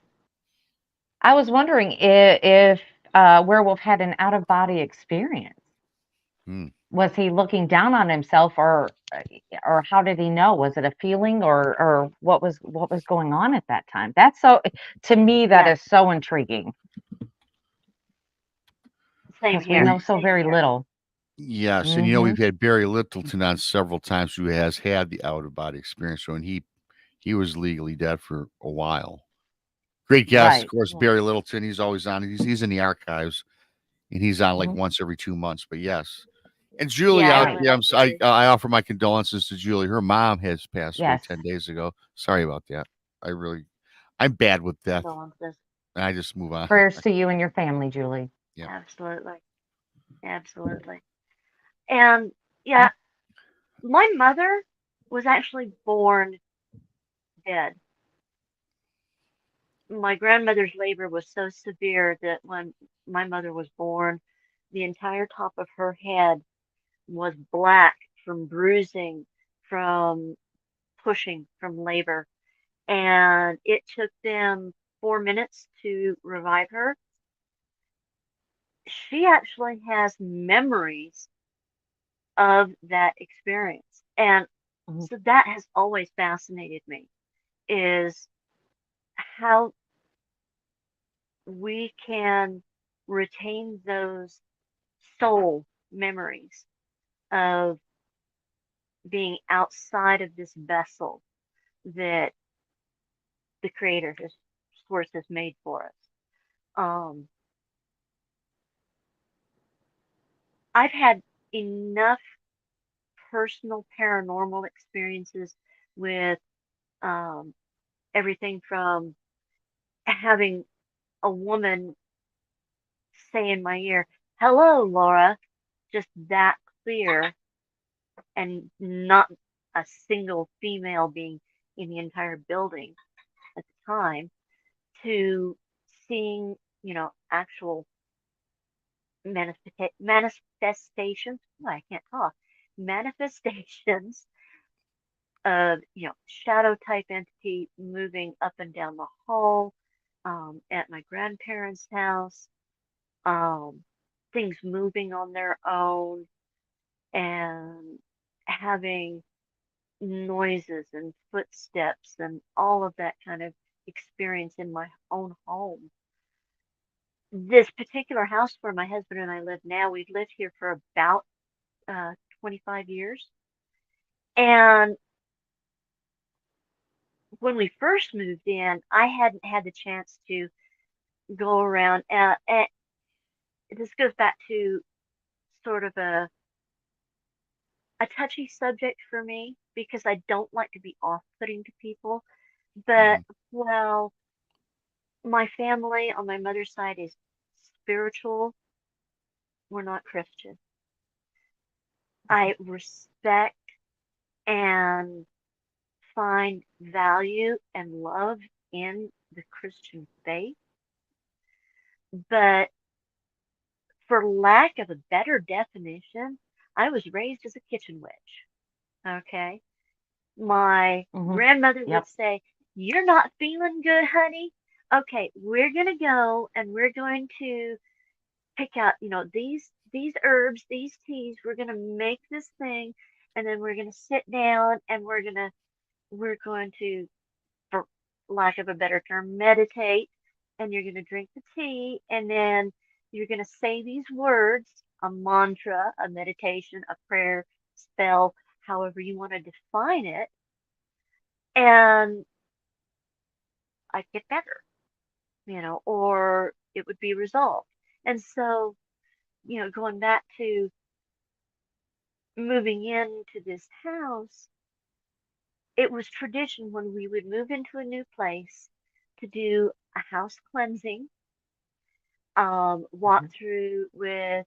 S2: I was wondering if Werewolf had an out of body experience.
S1: Hmm.
S2: Was he looking down on himself, or how did he know? Was it a feeling, or what was going on at that time? That's so, to me, that
S3: Yeah,
S2: is so intriguing
S3: same
S2: because we
S3: here.
S2: know so
S3: Same
S2: very
S3: here.
S2: little.
S1: Yes, and
S2: Hmm.
S1: we've had Barry Littleton on several times who has had the out of body experience. So, and he was legally dead for a while. Great guest, of
S2: Right.
S1: course,
S3: Yeah.
S1: Barry Littleton. He's always on. He's in the archives, and he's on like
S2: Hmm.
S1: once every 2 months. But yes, and Julie
S3: Yeah, I
S1: out
S2: Right.
S3: know
S1: there.
S3: him too.
S1: I offer my condolences to Julie. Her mom has passed away
S2: Yes.
S1: 10 days ago. Sorry about that. I'm bad with death,
S3: Condolences.
S1: and I just move on.
S2: Prayers to you and your family, Julie.
S1: Yeah.
S3: Absolutely. Absolutely. And
S2: I,
S3: yeah, my mother was actually born dead. My grandmother's labor was so severe that when my mother was born, the entire top of her head was black from bruising, from pushing, from labor. And it took them 4 minutes to revive her. She actually has memories of that experience. And
S2: Mhm.
S3: so that has always fascinated me, is how we can retain those soul memories of being outside of this vessel that the creator has source has made for us. Um, I've had enough personal paranormal experiences with um, everything from having a woman say in my ear, "Hello, Laura," just that clear, and not a single female being in the entire building at the time, to seeing, actual manifestations. Oh, I can't talk. Manifestations of, shadow type entity moving up and down the hall, at my grandparents' house, um, things moving on their own, and having noises and footsteps and all of that kind of experience in my own home. This particular house where my husband and I live now, we've lived here for about 25 years. And when we first moved in, I hadn't had the chance to go around. And this goes back to sort of a touchy subject for me because I don't like to be off-putting to people. But,
S1: Mhm.
S3: well, my family on my mother's side is spiritual. We're not Christian. I respect and find value and love in the Christian faith, but for lack of a better definition, I was raised as a kitchen witch. Okay. My
S2: Hmm.
S3: grandmother would
S2: Yep.
S3: say, "You're not feeling good, honey. Okay, we're going to go and we're going to pick out, these herbs, these teas. We're going to make this thing, and then we're going to sit down and we're going to, for lack of a better term, meditate, and you're going to drink the tea, and then you're going to say these words, a mantra, a meditation, a prayer, spell, however you want to define it, and I'd get better, or it would be resolved." And so, going back to moving into this house, it was tradition when we would move into a new place to do a house cleansing, walk through with,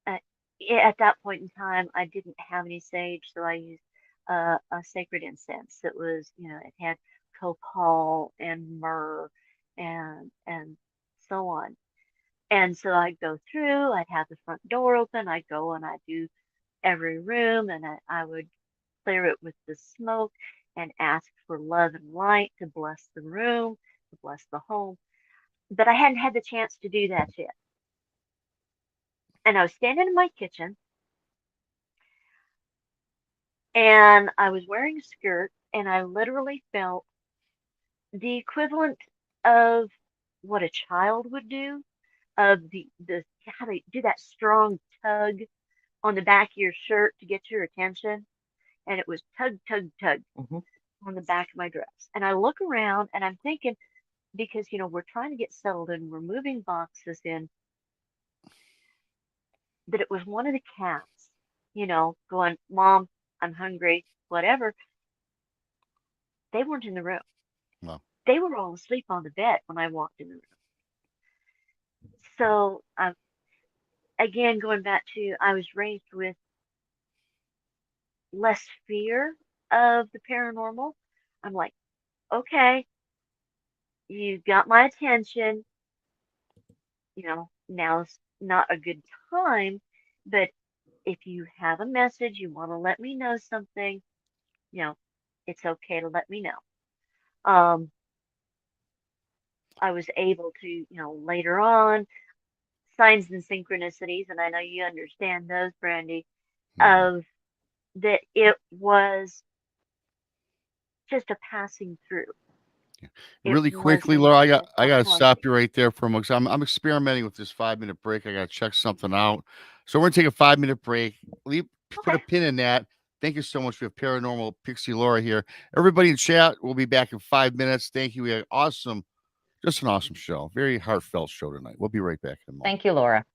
S3: at that point in time, I didn't have any sage, so I used a sacred incense that was, it had copal and myrrh and so on. And so I'd go through, I'd have the front door open, I'd go and I'd do every room, and I would clear it with the smoke and ask for love and light to bless the room, to bless the home. But I hadn't had the chance to do that yet. And I was standing in my kitchen, and I was wearing a skirt, and I literally felt the equivalent of what a child would do, of the how they do that strong tug on the back of your shirt to get your attention. And it was tug, tug, tug on the back of my dress. And I look around and I'm thinking, because, we're trying to get settled and we're moving boxes in, that it was one of the cats, going, Mom, I'm hungry, whatever. They weren't in the room.
S1: Wow.
S3: They were all asleep on the bed when I walked in the room. So, again, going back to, I was raised with less fear of the paranormal. I'm like, okay, you got my attention. Now's not a good time, but if you have a message, you want to let me know something, it's okay to let me know. I was able to, later on, signs and synchronicities, and I know you understand those, Brandi, of that it was just a passing through.
S1: Really quickly, Laura, I got to stop you right there for a moment. I'm experimenting with this 5-minute break. I got to check something out. So we're going to take a 5-minute break. Put a pin in that. Thank you so much. We have Paranormal Pixie Lara here. Everybody in chat, we'll be back in 5 minutes. Thank you. We had just an awesome show. Very heartfelt show tonight. We'll be right back in a moment.
S2: Thank you, Laura.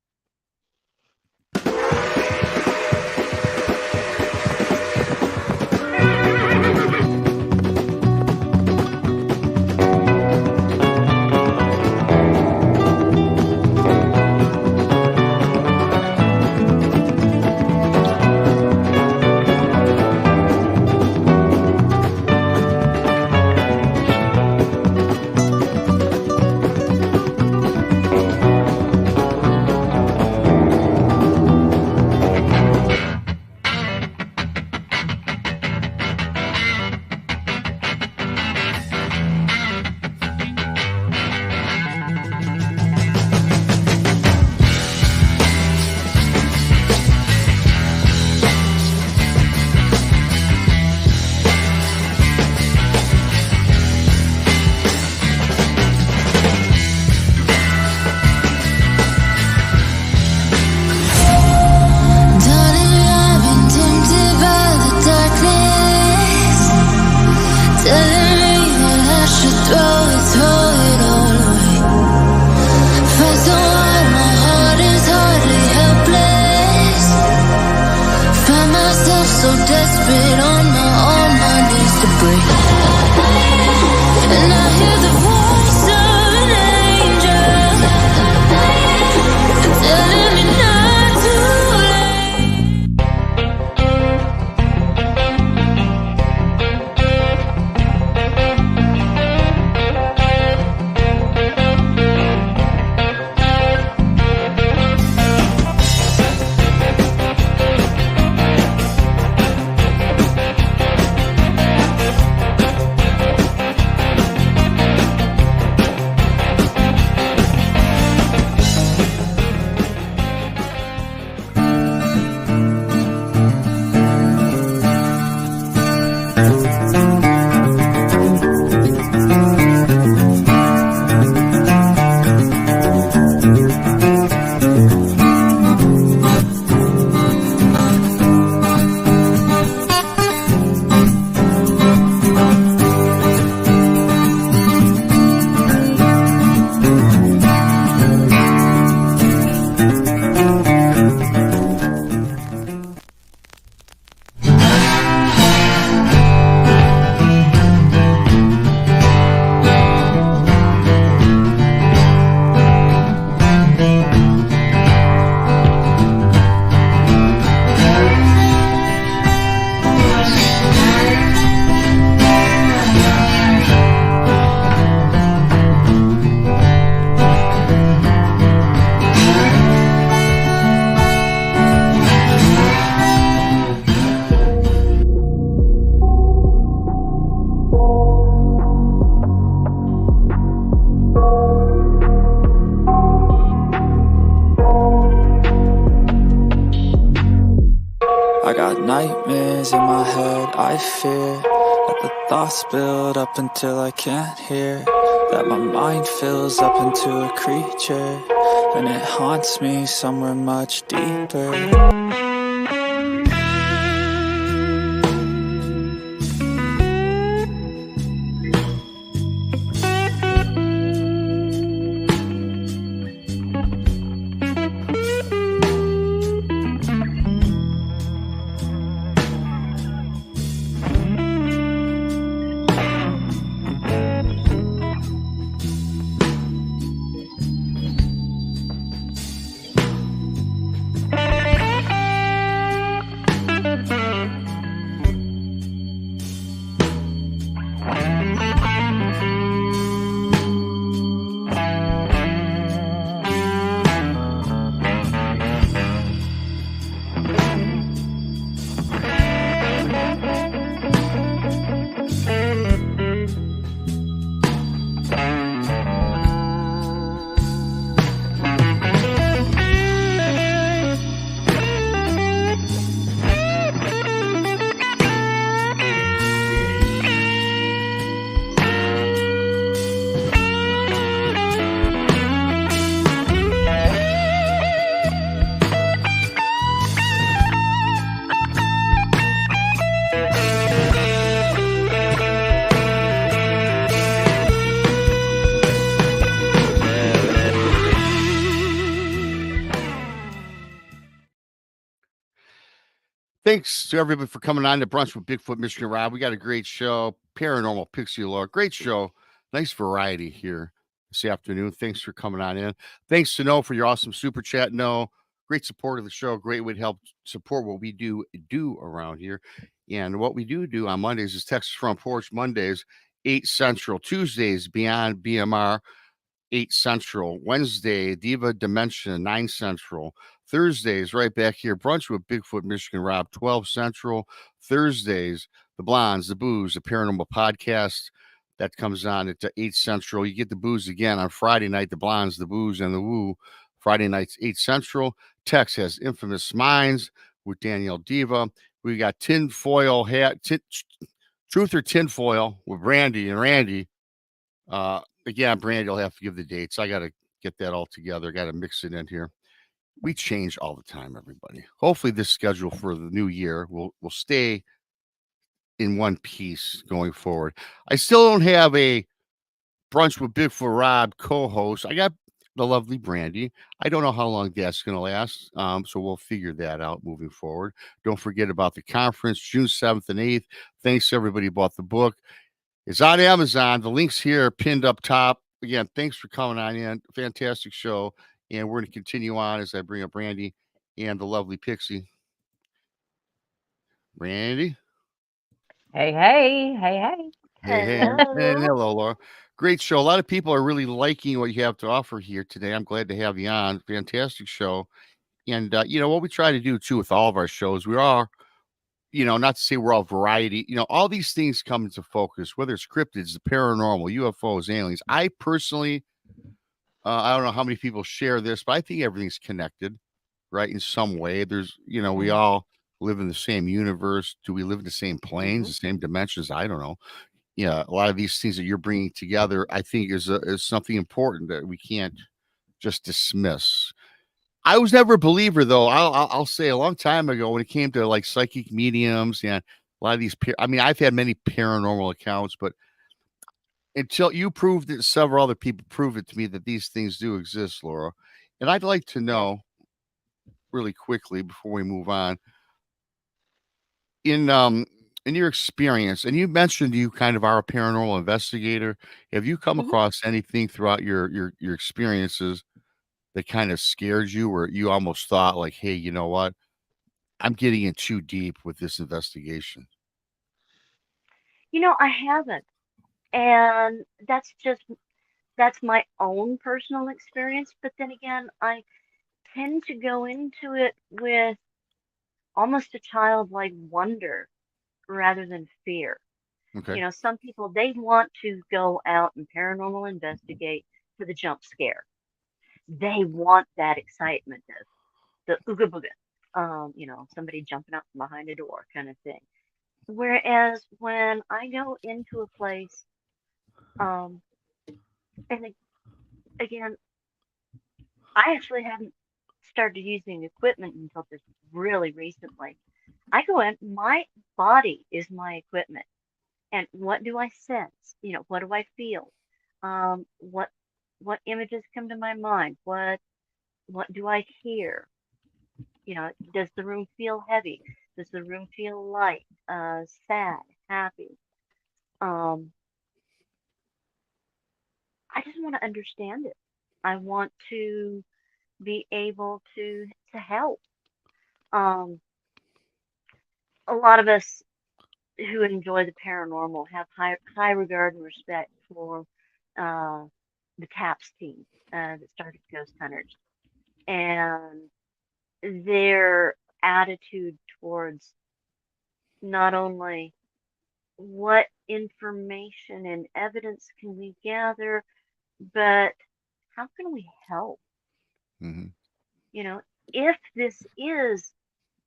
S4: got nightmares in my head, I fear that the thoughts build up until I can't hear, that my mind fills up into a creature, and it haunts me somewhere much deeper.
S1: Thanks to everybody for coming on to Brunch with Bigfoot, Michigan Rob. We got a great show. Paranormal Pixie Lara. Great show. Nice variety here this afternoon. Thanks for coming on in. Thanks to No for your awesome super chat. No, great support of the show. Great way to help support what we do around here. And what we do on Mondays is Texas Front Porch Mondays, 8 Central. Tuesdays, Beyond BMR, 8 Central. Wednesday, Diva Dimension, 9 Central. Thursdays, right back here, Brunch with Bigfoot, Michigan Rob, 12 Central. Thursdays, The Blondes, The Booze, the Paranormal Podcast. That comes on at 8 Central. You get The Booze again on Friday night, The Blondes, The Booze, and The Woo. Friday nights, 8 Central. Tex has Infamous Minds with Danielle Diva. We got Tinfoil Hat, Truth or Tinfoil with Brandi and Randy. Again, Brandi will have to give the dates. I got to get that all together. Got to mix it in here. We change all the time, everybody. Hopefully this schedule for the new year will stay in one piece going forward. I still don't have a Brunch with Bigfoot Rob co-host. I got the lovely Brandi. I don't know how long that's going to last, so we'll figure that out moving forward. Don't forget about the conference, June 7th and 8th. Thanks to everybody who bought the book. It's on Amazon. The link's here pinned up top. Again, thanks for coming on in. Fantastic show. And we're going to continue on as I bring up Brandi and the lovely Pixie. Brandi?
S2: Hey, hey, hey, hey.
S1: Hey,
S3: Hello.
S1: and hello, Laura. Great show. A lot of people are really liking what you have to offer here today. I'm glad to have you on. Fantastic show. And, what we try to do, too, with all of our shows, we are, not to say we're all variety, all these things come into focus, whether it's cryptids, the paranormal, UFOs, aliens. I personally, I don't know how many people share this, but I think everything's connected, right? In some way. There's, we all live in the same universe. Do we live in the same planes, the same dimensions? I don't know. Yeah, a lot of these things that you're bringing together, I think, is something important that we can't just dismiss. I was never a believer, though. I'll say a long time ago when it came to like psychic mediums and a lot of these. I've had many paranormal accounts, but until you proved it, several other people proved it to me that these things do exist, Laura. And I'd like to know really quickly before we move on in your experience, and you mentioned you kind of are a paranormal investigator. Have you come across anything throughout your experiences that kind of scared you, or you almost thought like, "Hey, you know what? I'm getting in too deep with this investigation."
S3: I haven't. And that's my own personal experience. But then again, I tend to go into it with almost a childlike wonder rather than fear.
S1: Okay.
S3: Some people, they want to go out and paranormal investigate for the jump scare. They want that excitement, the ooga booga. somebody jumping out from behind a door kind of thing. Whereas when I go into a place, and again, I actually haven't started using equipment until just really recently. I go in, my body is my equipment. And what do I sense? What do I feel? What images come to my mind? What do I hear? Does the room feel heavy? Does the room feel light, sad, happy? I just want to understand it. I want to be able to help. A lot of us who enjoy the paranormal have high regard and respect for the TAPS team that started Ghost Hunters, and their attitude towards not only what information and evidence can we gather, but how can we help?
S1: Mm-hmm.
S3: If this is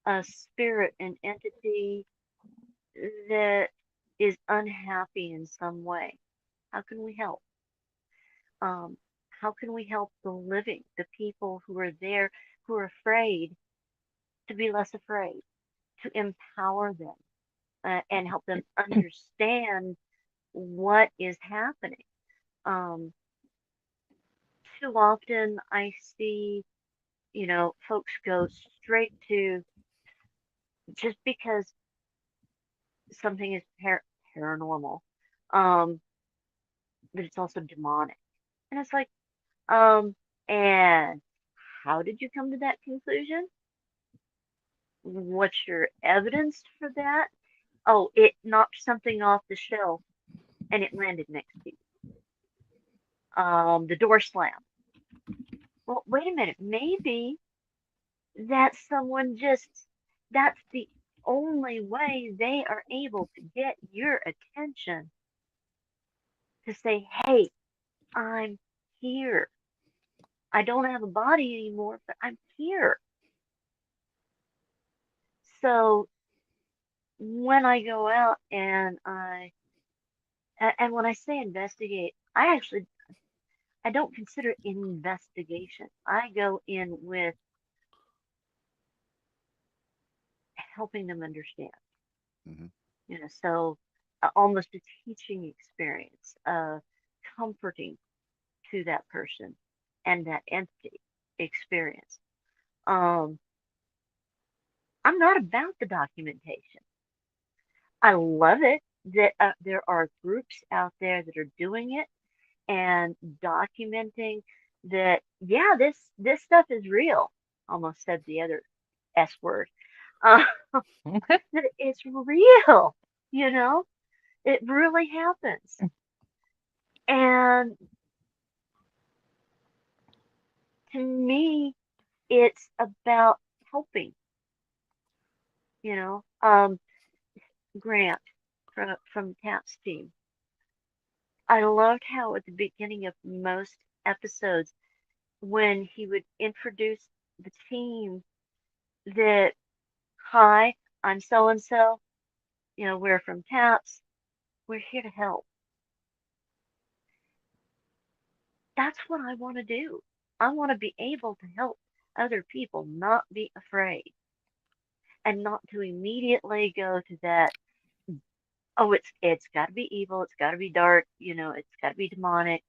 S3: a spirit, an entity that is unhappy in some way, how can we help? How can we help the living, the people who are there, who are afraid, to be less afraid, to empower them and help them understand what is happening? Too often I see, folks go straight to, just because something is paranormal, that it's also demonic. And it's like, and how did you come to that conclusion? What's your evidence for that? Oh, it knocked something off the shelf and it landed next to you. The door slammed. Well, wait a minute. Maybe that's that's the only way they are able to get your attention, to say, hey, I'm here. I don't have a body anymore, but I'm here. So when I go out and when I say investigate, I don't consider it an investigation. I go in with helping them understand.
S1: Mm-hmm.
S3: So almost a teaching experience, comforting to that person and that entity experience. I'm not about the documentation. I love it that there are groups out there that are doing it and documenting that, yeah, this stuff is real. Almost said the other S word. That it's real, it really happens. And to me, it's about helping, Grant from TAPS team. I loved how at the beginning of most episodes, when he would introduce the team, that, hi, I'm so and so, we're from TAPS, we're here to help. That's what I want to do. I want to be able to help other people not be afraid, and not to immediately go to that, oh, it's got to be evil, it's got to be dark, it's got to be demonic.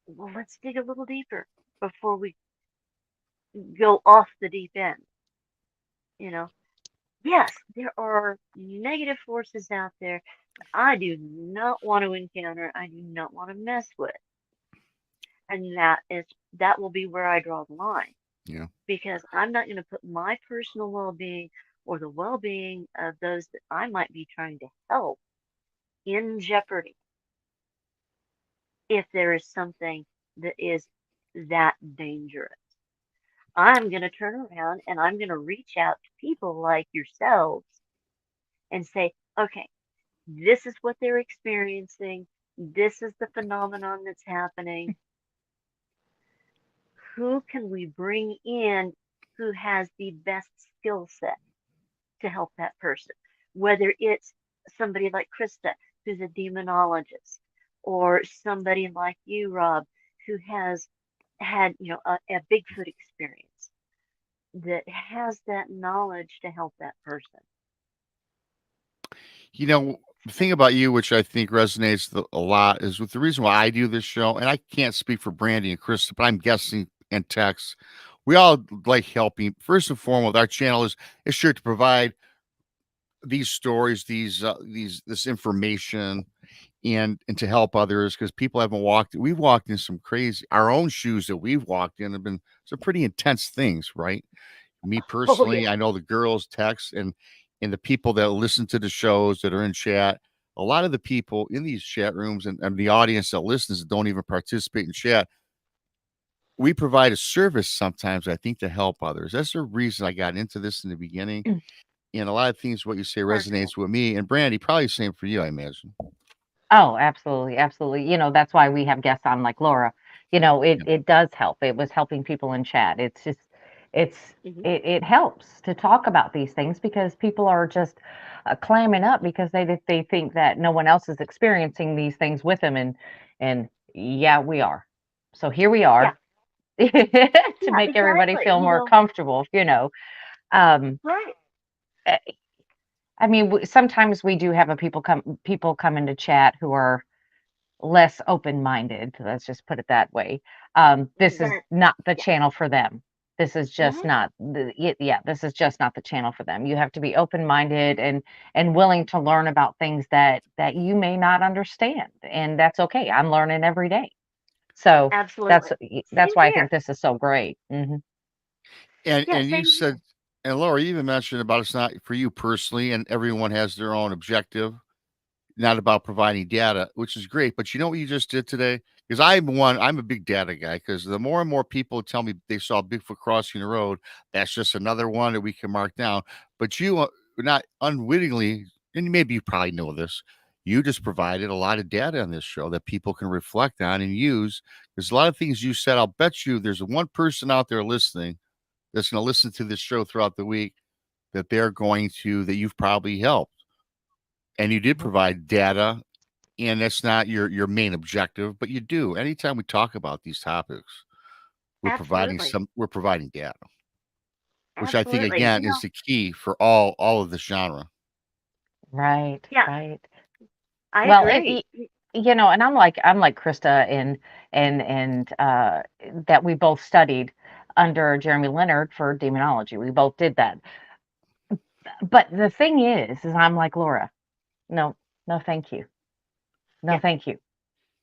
S3: Well, let's dig a little deeper before we go off the deep end. Yes, there are negative forces out there I do not want to encounter, I do not want to mess with. And that will be where I draw the line.
S1: Yeah.
S3: Because I'm not going to put my personal well-being or the well-being of those that I might be trying to help in jeopardy if there is something that is that dangerous. I'm going to turn around and I'm going to reach out to people like yourselves and say, okay, this is what they're experiencing. This is the phenomenon that's happening. Who can we bring in who has the best skill set to help that person, whether it's somebody like Krista, who's a demonologist, or somebody like you, Rob, who has had, a Bigfoot experience that has that knowledge to help that person.
S1: The thing about you, which I think resonates a lot, is with the reason why I do this show, and I can't speak for Brandi and Krista, but I'm guessing and Tex, we all like helping. First and foremost, our channel is sure to provide these stories, this information, and to help others, because people haven't we've walked in some crazy, our own shoes that we've walked in have been some pretty intense things, right? Me
S3: Oh,
S1: personally,
S3: yeah.
S1: I know the girls text and the people that listen to the shows that are in chat. A lot of the people in these chat rooms and the audience that listens that don't even participate in chat, we provide a service sometimes, I think, to help others. That's the reason I got into this in the beginning. And a lot of things, what you say
S3: Personal.
S1: resonates with me. And Brandi, probably the same for you, I imagine.
S2: Oh, absolutely, absolutely. That's why we have guests on like Laura. It
S1: Yeah.
S2: it does help. It was helping people in chat. It's just
S3: Hmm.
S2: it helps to talk about these things because people are just clamming up because they think that no one else is experiencing these things with them, and yeah, we are. So here we
S3: Yeah,
S2: are to
S3: yeah,
S2: make everybody
S3: exactly.
S2: feel more comfortable. Um,
S3: Right.
S2: eh, I mean, sometimes we do have people come into chat who are less open-minded, let's just put it that way. This is
S3: That,
S2: not the
S3: yeah.
S2: channel for them. This is just
S3: Hmm.
S2: not this is just not the channel for them. You have to be open-minded and willing to learn about things that you may not understand, and that's okay. I'm learning every day. So
S3: Absolutely.
S2: that's
S3: Same
S2: why I think
S3: here.
S2: this is so great.
S1: And
S3: Yeah,
S1: and you
S3: same
S1: said,
S3: here.
S1: and Laura, you even mentioned about it's not for you personally, and everyone has their own objective, not about providing data, which is great. But you know what you just did today? Because I'm a big data guy. Because the more and more people tell me they saw Bigfoot crossing the road, that's just another one that we can mark down. But you, not unwittingly, and maybe you probably know this, you just provided a lot of data on this show that people can reflect on and use. There's a lot of things you said. I'll bet you there's one person out there listening that's going to listen to this show throughout the week that you've probably helped. And you did
S2: Mhm.
S1: provide data, and that's not your main objective, but you do. Anytime we talk about these topics,
S3: Absolutely.
S1: we're providing data, which I think
S3: Absolutely.
S1: again is the key for all of this genre.
S2: Right,
S3: Yeah,
S2: right.
S3: I
S2: Well,
S3: agree.
S2: and I'm like Krista and that we both studied under Jeremy Leonard for demonology. We both did that. But the thing is I'm like Laura. No, no, thank you. No,
S3: Yeah.
S2: thank you.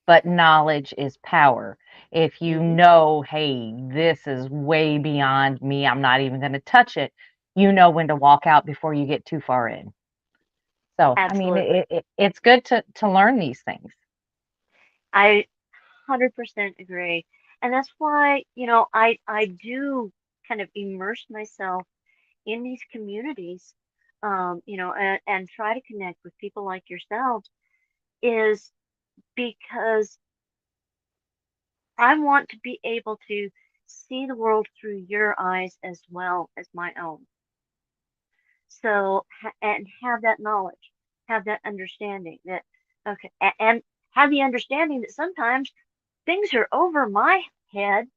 S2: But knowledge is power. If you
S3: Hmm.
S2: know, hey, this is way beyond me, I'm not even going to touch it. You know when to walk out before you get too far in. So, I mean,
S3: Absolutely.
S2: it's good to learn these things.
S3: I 100% agree. And that's why, I do kind of immerse myself in these communities, and try to connect with people like yourselves is because I want to be able to see the world through your eyes as well as my own. So, and have that knowledge, have that understanding that, okay, and have the understanding that sometimes things are over my head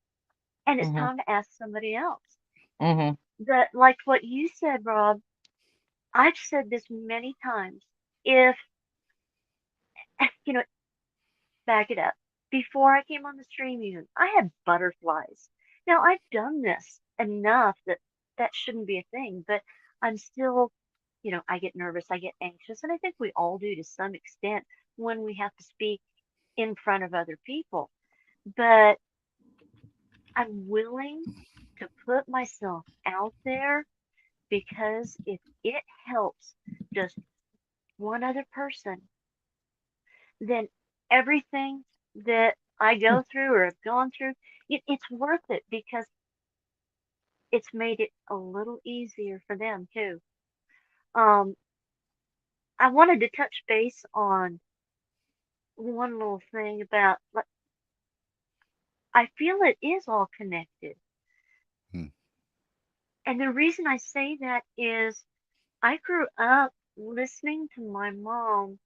S3: and it's
S2: Hmm.
S3: time to ask somebody else.
S2: Hmm.
S3: That, like what you said, Rob, I've said this many times. If, you know, back it up. Before I came on the stream, even, I had butterflies. Now, I've done this enough that that shouldn't be a thing, but I'm still, I get nervous, I get anxious, and I think we all do to some extent when we have to speak in front of other people. But I'm willing to put myself out there because if it helps just one other person, then everything that I go through or have gone through, it's worth it because it's made it a little easier for them too. Um, I wanted to touch base on one little thing about, like, I feel it is all connected.
S1: Hmm.
S3: And the reason I say that is I grew up listening to my mom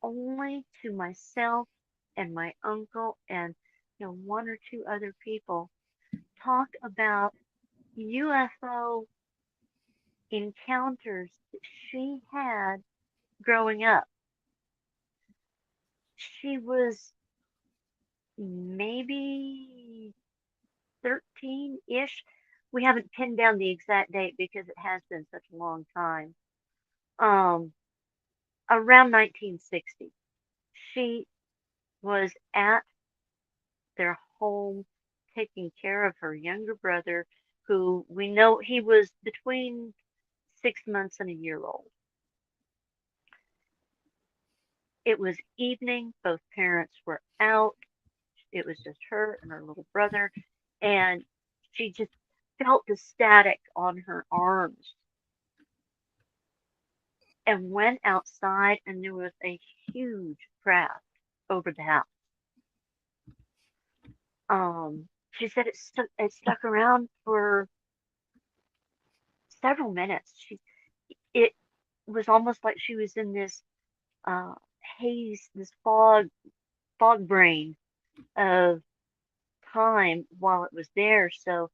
S3: only to myself and my uncle and one or two other people talk about UFO encounters that she had growing up. She was maybe 13-ish. We haven't pinned down the exact date because it has been such a long time. Around 1960. She was at their home taking care of her younger brother, who we know he was between 6 months and a year old. It was evening, both parents were out. It was just her and her little brother, and she just felt the static on her arms and went outside, and there was a huge craft over the house. She said it stuck around for several minutes. It was almost like she was in this haze, this fog brain of time while it was there. So,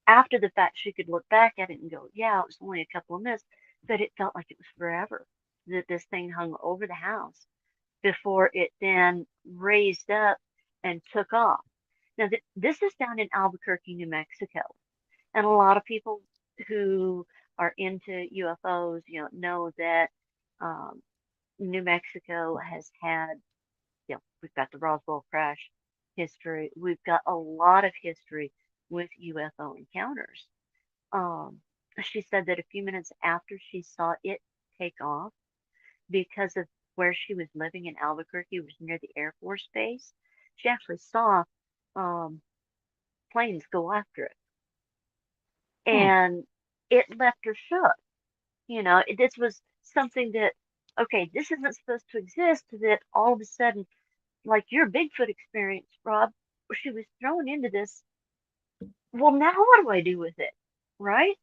S3: after the fact, she could look back at it and go, yeah, it was only a couple of minutes, but it felt like it was forever that this thing hung over the house before it then raised up and took off. Now, this is down in Albuquerque, New Mexico, and a lot of people who are into UFOs, know that New Mexico has had, we've got the Roswell crash history. We've got a lot of history with UFO encounters. She said that a few minutes after she saw it take off, because of where she was living in Albuquerque, was near the Air Force Base, she actually saw planes go after it. And it left her shook. This was something that, okay, this isn't supposed to exist, that all of a sudden, like your Bigfoot experience, Rob, where she was thrown into this. Well, now what do I do with it? Right?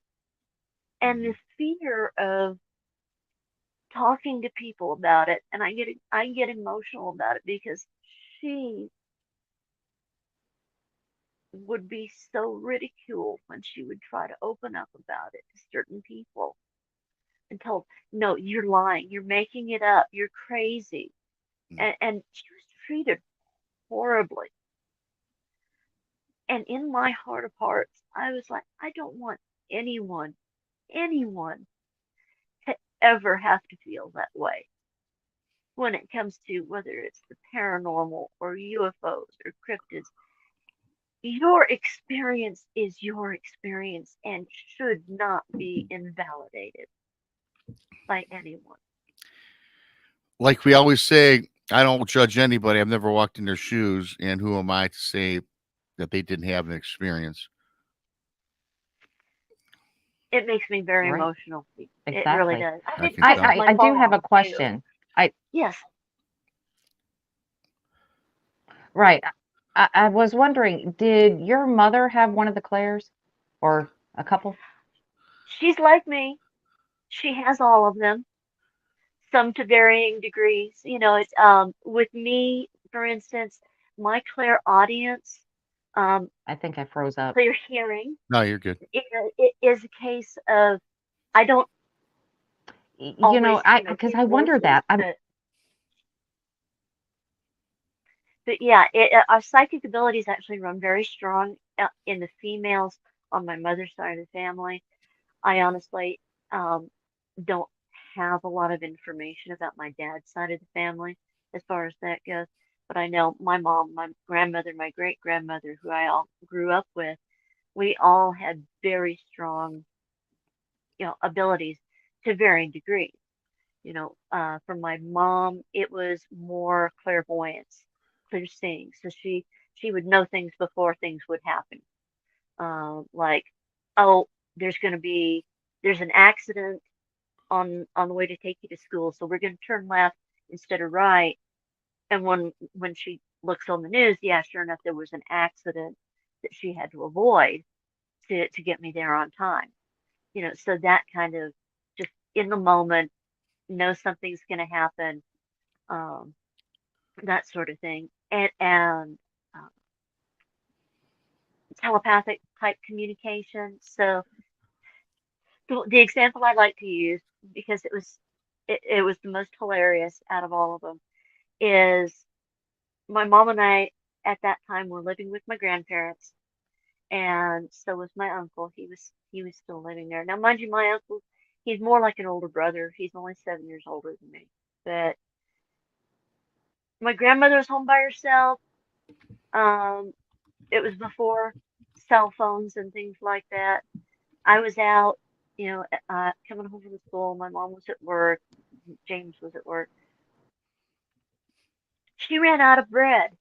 S3: And the fear of talking to people about it, and I get emotional about it because she would be so ridiculed when she would try to open up about it to certain people and told, no, you're lying, you're making it up, you're crazy. And she was treated horribly. And in my heart of hearts, I was like, I don't want anyone to ever have to feel that way when it comes to whether it's the paranormal or UFOs or cryptids. Your experience is your experience and should not be invalidated by anyone.
S1: Like we always say, I don't judge anybody. I've never walked in their shoes, and who am I to say that they didn't have an experience?
S3: It makes me very
S2: Right.
S3: emotional. It
S2: Exactly.
S3: really does.
S1: I can tell.
S2: I do have a question.
S3: Yes.
S2: Right. I was wondering, did your mother have one of the Claires or a couple?
S3: She's like me. She has all of them, some to varying degrees. It's with me, for instance, my clairaudience,
S2: I think I froze up.
S3: clear hearing.
S1: No, you're good.
S3: It is a case of I don't always,
S2: because
S3: hear
S2: I wonder
S3: voices,
S2: that.
S3: but yeah, our psychic abilities actually run very strong in the females on my mother's side of the family. I honestly don't have a lot of information about my dad's side of the family as far as that goes. But I know my mom, my grandmother, my great grandmother, who I all grew up with, we all had very strong, abilities to varying degrees. For my mom, it was more clairvoyance, clear seeing. So she would know things before things would happen. Like, oh, there's an accident on the way to take you to school, so we're going to turn left instead of right. And when she looks on the news, yeah, sure enough, there was an accident that she had to avoid. to get me there on time. So that kind of just in the moment, know something's going to happen, um, that sort of thing, and uh, telepathic type communication. So the example I like to use, because it was the most hilarious out of all of them, is my mom and I at that time were living with my grandparents, and so was my uncle. He was still living there. Now, mind you, my uncle, he's more like an older brother. He's only 7 years older than me. But my grandmother was home by herself. Um, it was before cell phones and things like that. I was out, coming home from school. My mom was at work. James was at work. She ran out of bread.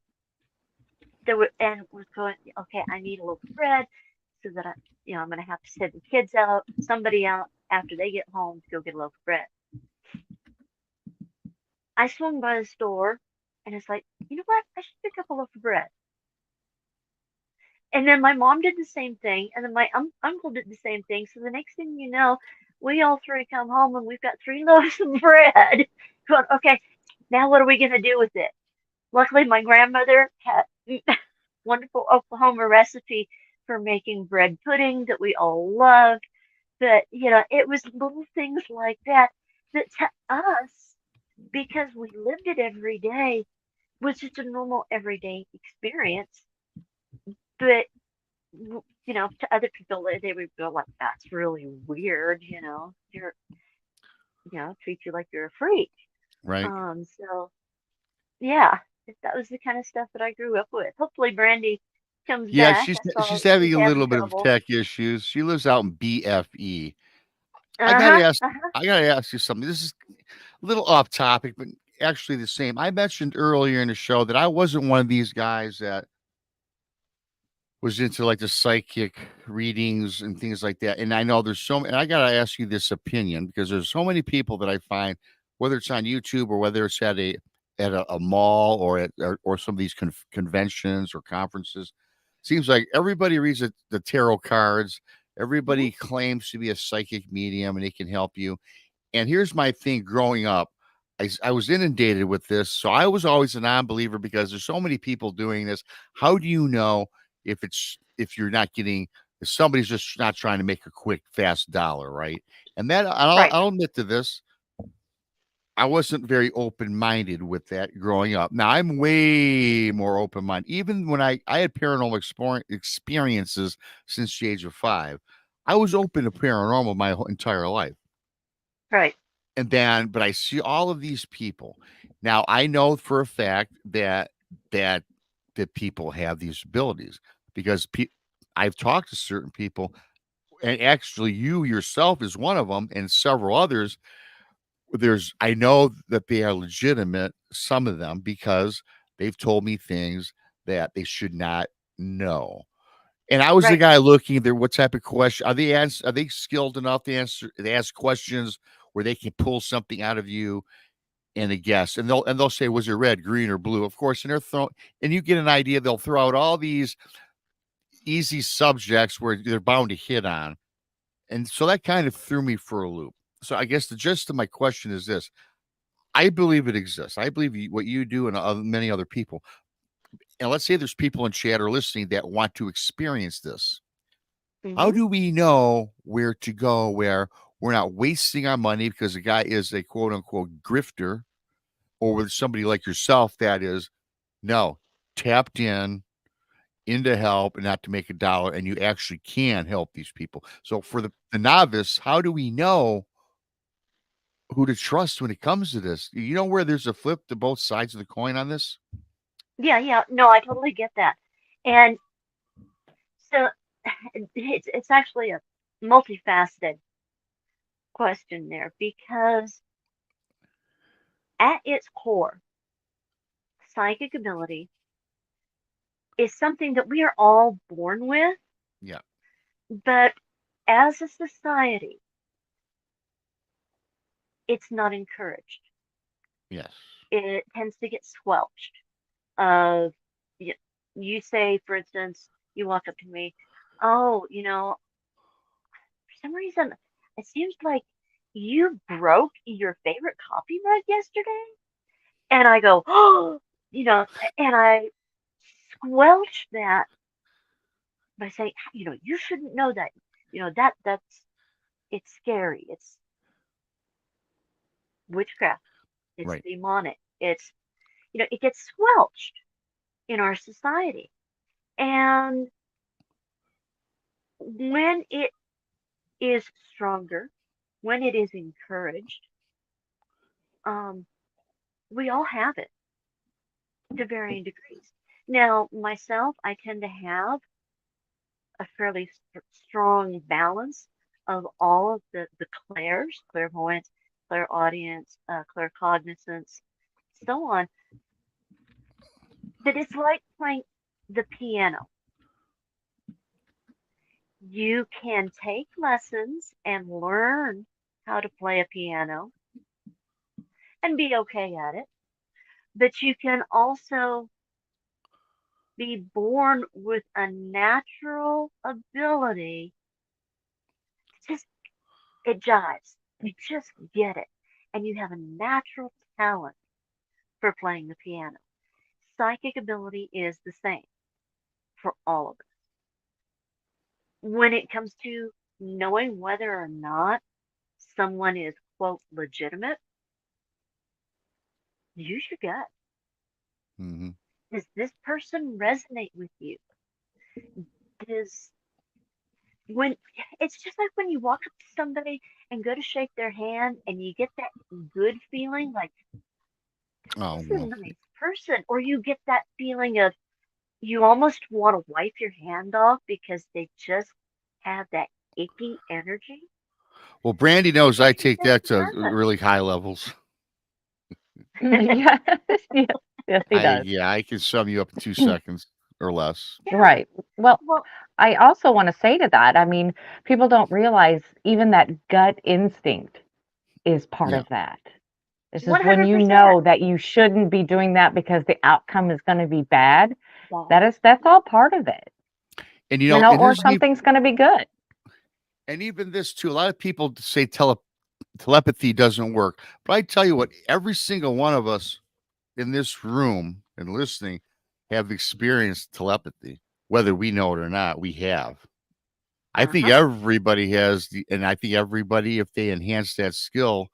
S3: And was going, okay, I need a loaf of bread so that I'm going to have to send the kids out, somebody out after they get home to go get a loaf of bread. I swung by the store and it's like, you know what? I should pick up a loaf of bread. And then my mom did the same thing. And then my uncle did the same thing. So the next thing you know, we all three come home and we've got 3 loaves of bread. Going, okay, now what are we going to do with it? Luckily, my grandmother had wonderful Oklahoma recipe for making bread pudding that we all loved. But, it was little things like that to us, because we lived it every day, was just a normal everyday experience. But, to other people, they would go like, that's really weird, treat you like you're a freak.
S1: Right.
S3: So, yeah, that was the kind of stuff that I grew up with. Hopefully, Brandi comes
S1: Yeah,
S3: back. I saw
S1: she's having
S3: she's
S1: a
S3: having
S1: little bit of
S3: trouble.
S1: tech issues. She lives out in BFE. I
S3: Uh-huh,
S1: gotta ask
S3: uh-huh.
S1: I gotta ask you something. This is a little off topic, but actually the same. I mentioned earlier in the show that I wasn't one of these guys that was into like the psychic readings and things like that. And I know there's and I gotta ask you this opinion because there's so many people that I find, whether it's on YouTube or whether it's at a mall or or some of these conventions or conferences. Seems like everybody reads the tarot cards.
S3: Mhm.
S1: Everybody claims to be a psychic medium and they can help you. And here's my thing growing up. I was inundated with this. So I was always a non-believer because there's so many people doing this. How do you know if you're not getting, if somebody's just not trying to make a quick, fast dollar, right? And that
S3: Right.
S1: I'll admit to this. I wasn't very open-minded with that growing up. Now I'm way more open-minded. Even when I had paranormal experiences since the age of 5, I was open to paranormal my whole entire life.
S3: Right.
S1: And then, but I see all of these people. Now I know for a fact that that people have these abilities because I've talked to certain people, and actually you yourself is one of them, and several others. I know that they are legitimate, some of them, because they've told me things that they should not know. And I was the
S3: Right.
S1: guy looking there. What type of question are they skilled enough to answer? They ask questions where they can pull something out of you and a guess, and they'll say, "Was it red, green, or blue?" Of course, and they're throwing, and you get an idea. They'll throw out all these easy subjects where they're bound to hit on, and so that kind of threw me for a loop. So I guess the gist of my question is this: I believe it exists. I believe what you do and many other people. And let's say there's people in chat or listening that want to experience this. How
S3: Mhm.
S1: do we know where to go where we're not wasting our money because the guy is a quote unquote grifter, or with somebody like yourself that is no tapped into help and not to make a dollar, and you actually can help these people. So for the novice, how do we know who to trust when it comes to this? You know where there's a flip to both sides of the coin on this?
S3: Yeah, yeah. No, I totally get that. And so it's actually a multifaceted question there, because at its core, psychic ability is something that we are all born with,
S1: Yeah.
S3: but as a society, it's not encouraged.
S1: Yes.
S3: It tends to get squelched. Of you, you say, for instance, you walk up to me, oh, for some reason, it seems like you broke your favorite coffee mug yesterday. And I go, oh, and I squelch that by saying, you shouldn't know that. It's scary. It's witchcraft. It's
S1: Right.
S3: demonic. It gets squelched in our society. And when it is stronger, when it is encouraged, um, we all have it to varying degrees. Now, myself, I tend to have a fairly strong balance of all of the clairs, clairvoyance, clairaudience, claircognizance, so on. That it's like playing the piano. You can take lessons and learn how to play a piano and be okay at it, but you can also be born with a natural ability. Just it jives. You just get it. And you have a natural talent for playing the piano. Psychic ability is the same for all of us. When it comes to knowing whether or not someone is, quote, legitimate, use your gut.
S1: Mm-hmm.
S3: Does this person resonate with you? When it's just like when you walk up to somebody and go to shake their hand and you get that good feeling like
S1: Oh,
S3: this is
S1: well.
S3: a nice person, or you get that feeling of you almost want to wipe your hand off because they just have that icky energy.
S1: Well, Brandi knows I take
S3: That's
S1: that to
S3: present.
S1: really high levels.
S5: Yes, yes, yes, he does.
S1: I can sum you up in 2 seconds or less.
S3: Yeah.
S5: Right. Well,
S3: Well,
S5: I also want to say to that, I mean, people don't realize even that gut instinct is part
S1: Yeah.
S5: of that. It's just when you
S3: 100%.
S5: know that you shouldn't be doing that because the outcome is going to be bad,
S3: Bad.
S5: that's all part of it.
S1: And
S5: You know,
S1: and
S5: or
S1: there's
S5: something's going to be good.
S1: and even this too. A lot of people say telepathy doesn't work, but I tell you what, every single one of us in this room and listening have experienced telepathy, whether we know it or not. We have. I think
S3: Uh-huh.
S1: everybody has and I think everybody, if they enhance that skill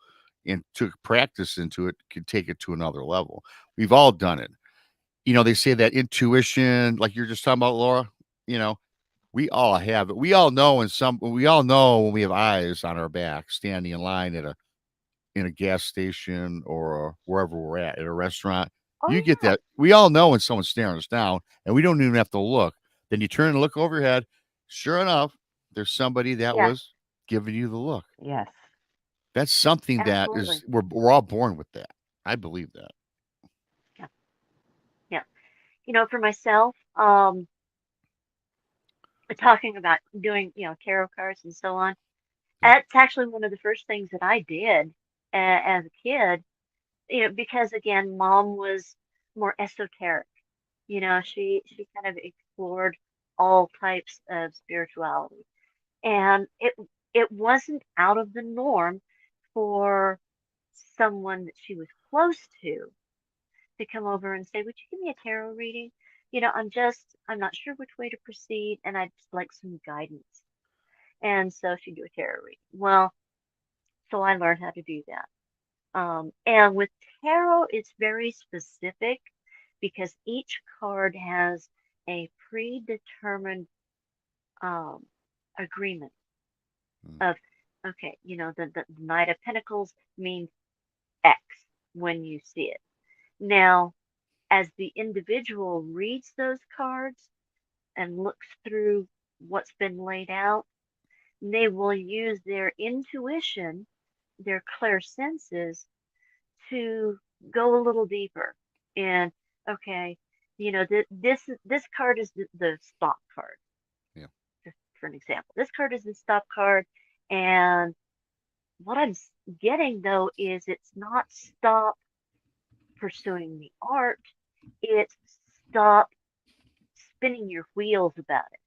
S1: and took practice into it, could take it to another level. We've all done it. They say that intuition, like you're just talking about, Laura. You know, we all have it. We all know when we have eyes on our back, standing in line in a gas station or wherever we're at a restaurant.
S3: Oh,
S1: You get
S3: yeah.
S1: that. We all know when someone's staring us down, and we don't even have to look. Then you turn and look over your head. Sure enough, there's somebody that
S3: Yeah,
S1: was giving you the look.
S5: Yes.
S1: That's something that
S3: absolutely.
S1: is we're all born with that. I believe that.
S3: Yeah. Yeah. For myself, talking about doing, tarot cards and so on,
S1: Yeah.
S3: that's actually one of the first things that I did as a kid, because again, mom was more esoteric. She kind of explored all types of spirituality. And it wasn't out of the norm for someone that she was close to come over and say, "Would you give me a tarot reading? I'm not sure which way to proceed, and I'd just like some guidance." And so she'd do a tarot reading. Well, so I learned how to do that. And with tarot, it's very specific because each card has a predetermined um, agreement
S1: Mm.
S3: of, okay, the Knight of Pentacles means X when you see it. Now, as the individual reads those cards and looks through what's been laid out, they will use their intuition, their clairsenses, to go a little deeper. And okay, this card is the stop card.
S1: Yeah.
S3: Just for an example, this card is the stop card, and what I'm getting though is it's not stop pursuing the art, it's stop spinning your wheels about it.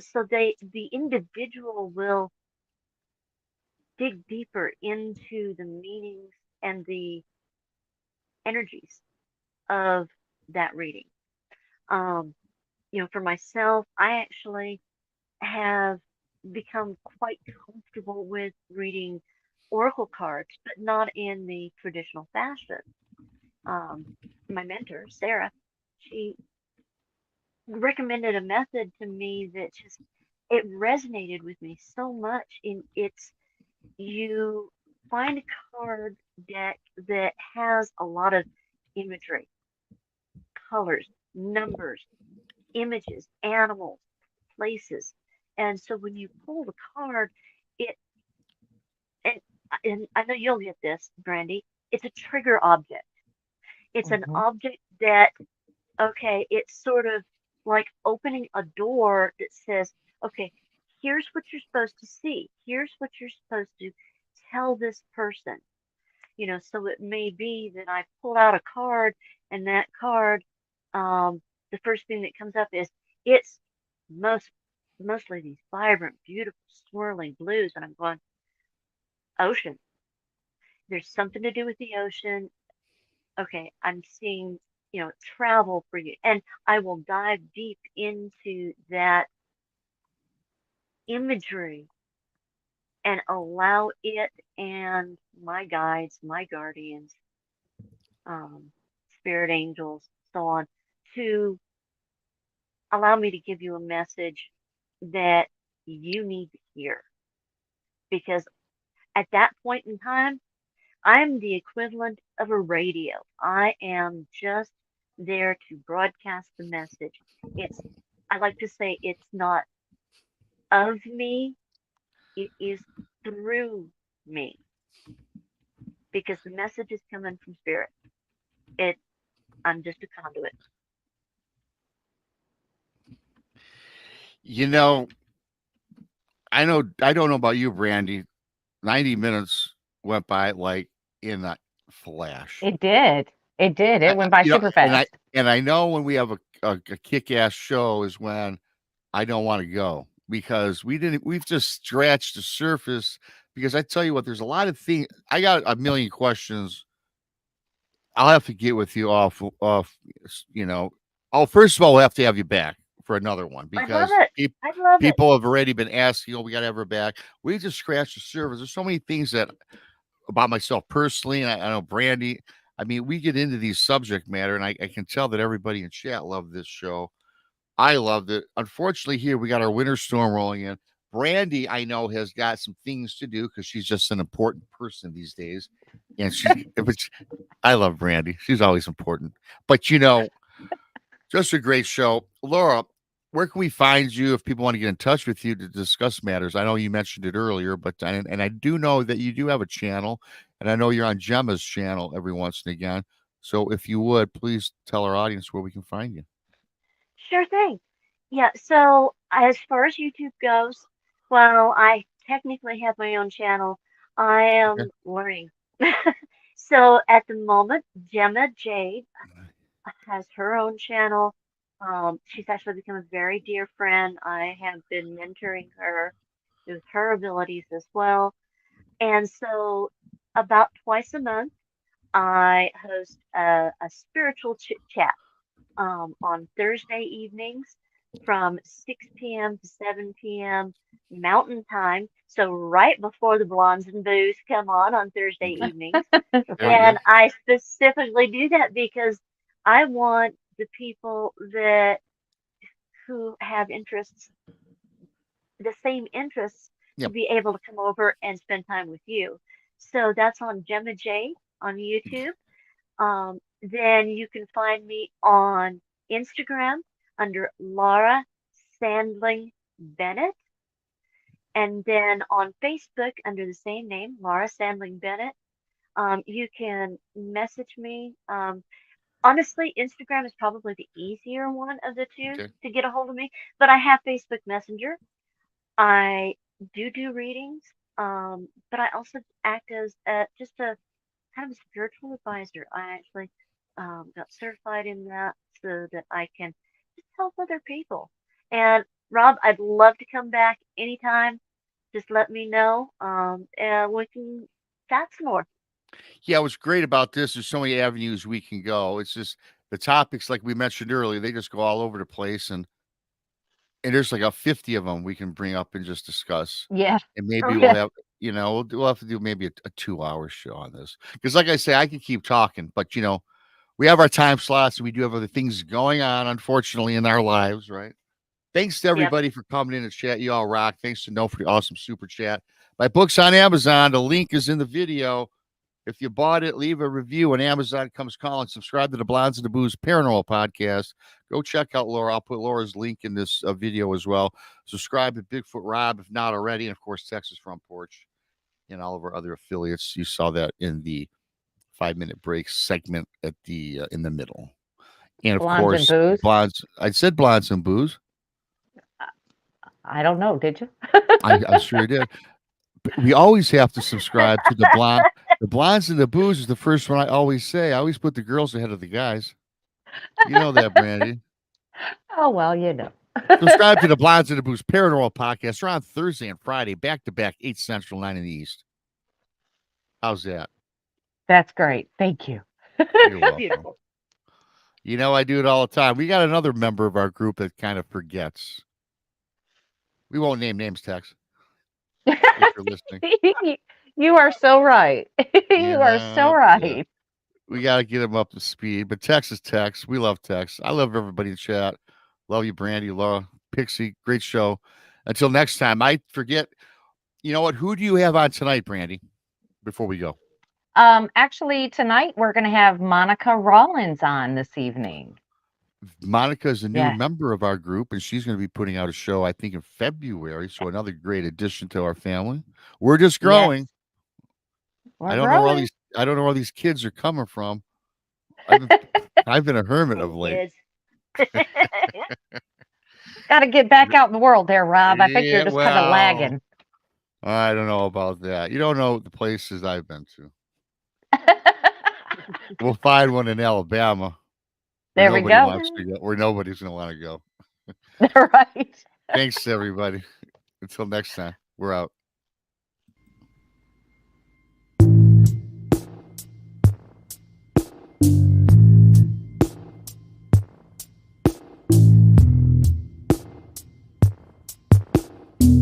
S3: So the individual will dig deeper into the meanings and the energies of that reading. Um, for myself, I actually have become quite comfortable with reading oracle cards, but not in the traditional fashion. My mentor, Sarah, she recommended a method to me that just it resonated with me so much. You find a card deck that has a lot of imagery, colors, numbers, images, animals, places. And so when you pull the card, it and I know you'll get this, Brandi. It's a trigger object. It's an
S5: Mhm.
S3: object that, okay, it's sort of like opening a door that says, okay, here's what you're supposed to see. Here's what you're supposed to tell this person. So it may be that I pull out a card, and that card, the first thing that comes up is it's most mostly these vibrant, beautiful, swirling blues, and I'm going, ocean. There's something to do with the ocean. Okay, I'm seeing, travel for you, and I will dive deep into that imagery and allow it and my guides, my guardians, um, spirit angels, so on, to allow me to give you a message that you need to hear. Because at that point in time, I'm the equivalent of a radio. I am just there to broadcast the message. I like to say it's not of me, it is through me because the message is coming from spirit. It, I'm just a conduit.
S1: You know, I don't know about you, Brandy. 90 minutes went by like in a flash.
S5: It did. It did. It went by
S1: You know,
S5: super
S1: and I
S5: fast.
S1: and I know when we have a kick-ass show is when I don't want to go because we've just scratched the surface because I tell you what, there's a lot of things. I got a million questions. I'll have to get with you off. Oh, first of all, we'll have to have you back for another one
S3: I love
S1: because
S3: it. I love it.
S1: people have already been asking, we got to have her back. We just scratched the surface. There's so many things that about myself personally, and I know Brandy. I mean, we get into these subject matter, and I can tell that everybody in chat loved this show. I loved it. Unfortunately, here we got our winter storm rolling in. Brandy, I know, has got some things to do because she's just an important person these days. And I love Brandy. She's always important. But just a great show. Laura, where can we find you if people want to get in touch with you to discuss matters? I know you mentioned it earlier, but and I do know that you do have a channel, and I know you're on Gemma's channel every once and again. So if you would, please tell our audience where we can find you.
S3: Sure thing. Yeah, so as far as YouTube goes, well, I technically have my own channel. I
S1: Okay.
S3: am learning. So at the moment, Gemma Jade has her own channel. She's actually become a very dear friend. I have been mentoring her with her abilities as well. And so about twice a month, I host a spiritual chit chat on Thursday evenings from 6 p.m. to 7 p.m. Mountain Time. So right before the Blondes and Booze come on Thursday evenings.
S1: There you go.
S3: And I specifically do that because I want the people who have interests, the same interests, to
S1: Yep.
S3: be able to come over and spend time with you. So that's on Gemma J on YouTube. Then you can find me on Instagram under Lara Sandling-Bennett. And then on Facebook under the same name, Lara Sandling-Bennett. You can message me. Honestly, Instagram is probably the easier one of the two
S1: Okay.
S3: to get a hold of me, but I have Facebook Messenger. I do readings, but I also act as just a kind of a spiritual advisor. I actually got certified in that so that I can just help other people. And Rob, I'd love to come back anytime. Just let me know. And we can chat some more.
S1: Yeah, what's great about this, there's so many avenues we can go. It's just the topics, like we mentioned earlier, they just go all over the place, and there's like a 50 of them we can bring up and just discuss.
S5: Yeah.
S1: And maybe we'll
S5: Yeah.
S1: have, we'll have to do maybe a 2-hour show on this. Because like I say, I can keep talking, but we have our time slots and we do have other things going on, unfortunately, in our lives, right? Thanks to
S3: Yep.
S1: everybody for coming in and chat. You all rock. Thanks to No for the awesome super chat. My book's on Amazon. The link is in the video. If you bought it, leave a review when Amazon comes calling. Subscribe to the Blondes and the Booze Paranormal Podcast. Go check out Laura. I'll put Laura's link in this video as well. Subscribe to Bigfoot Rob if not already. And of course, Texas Front Porch and all of our other affiliates. You saw that in the 5-minute break segment at the in the middle. And of
S5: Blondes
S1: course,
S5: and Booze?
S1: Blondes. I said Blondes and Booze.
S5: I don't know. Did you?
S1: I sure did. But we always have to subscribe to the Blondes and the Booze is the first one I always say. I always put the girls ahead of the guys. You know that, Brandi.
S5: Oh, well, you know.
S1: Subscribe to the Blondes and the Booze Paranormal Podcast. We're on Thursday and Friday, back to back, 8 Central, 9 in the East. How's that?
S5: That's great. Thank you.
S1: You're welcome.
S3: Beautiful.
S1: I do it all the time. We got another member of our group that kind of forgets. We won't name names, Tex. If you're listening.
S5: You are so right. You are so right.
S1: Yeah. We got to get him up to speed. But Tex is Tex. We love Tex. I love everybody in chat. Love you, Brandi, Laura, Pixie. Great show. Until next time, I forget. You know what? Who do you have on tonight, Brandi, before we go?
S5: Actually, tonight we're going to have Monica Rollins on this evening.
S1: Monica is a new
S5: Yeah.
S1: member of our group, and she's going to be putting out a show, I think, in February. So another great addition to our family. We're just growing.
S5: Yes. We're
S1: I don't know
S5: growing.
S1: where all these kids are coming from. I've been a hermit of late.
S5: Got to get back out in the world there, Rob. I think
S1: Yeah,
S5: you're just kind of
S1: well,
S5: lagging.
S1: I don't know about that. You don't know the places I've been to. We'll find one in Alabama.
S5: There we go.
S1: Where nobody's going to want to go.
S5: Right.
S1: Thanks, everybody. Until next time, we're out.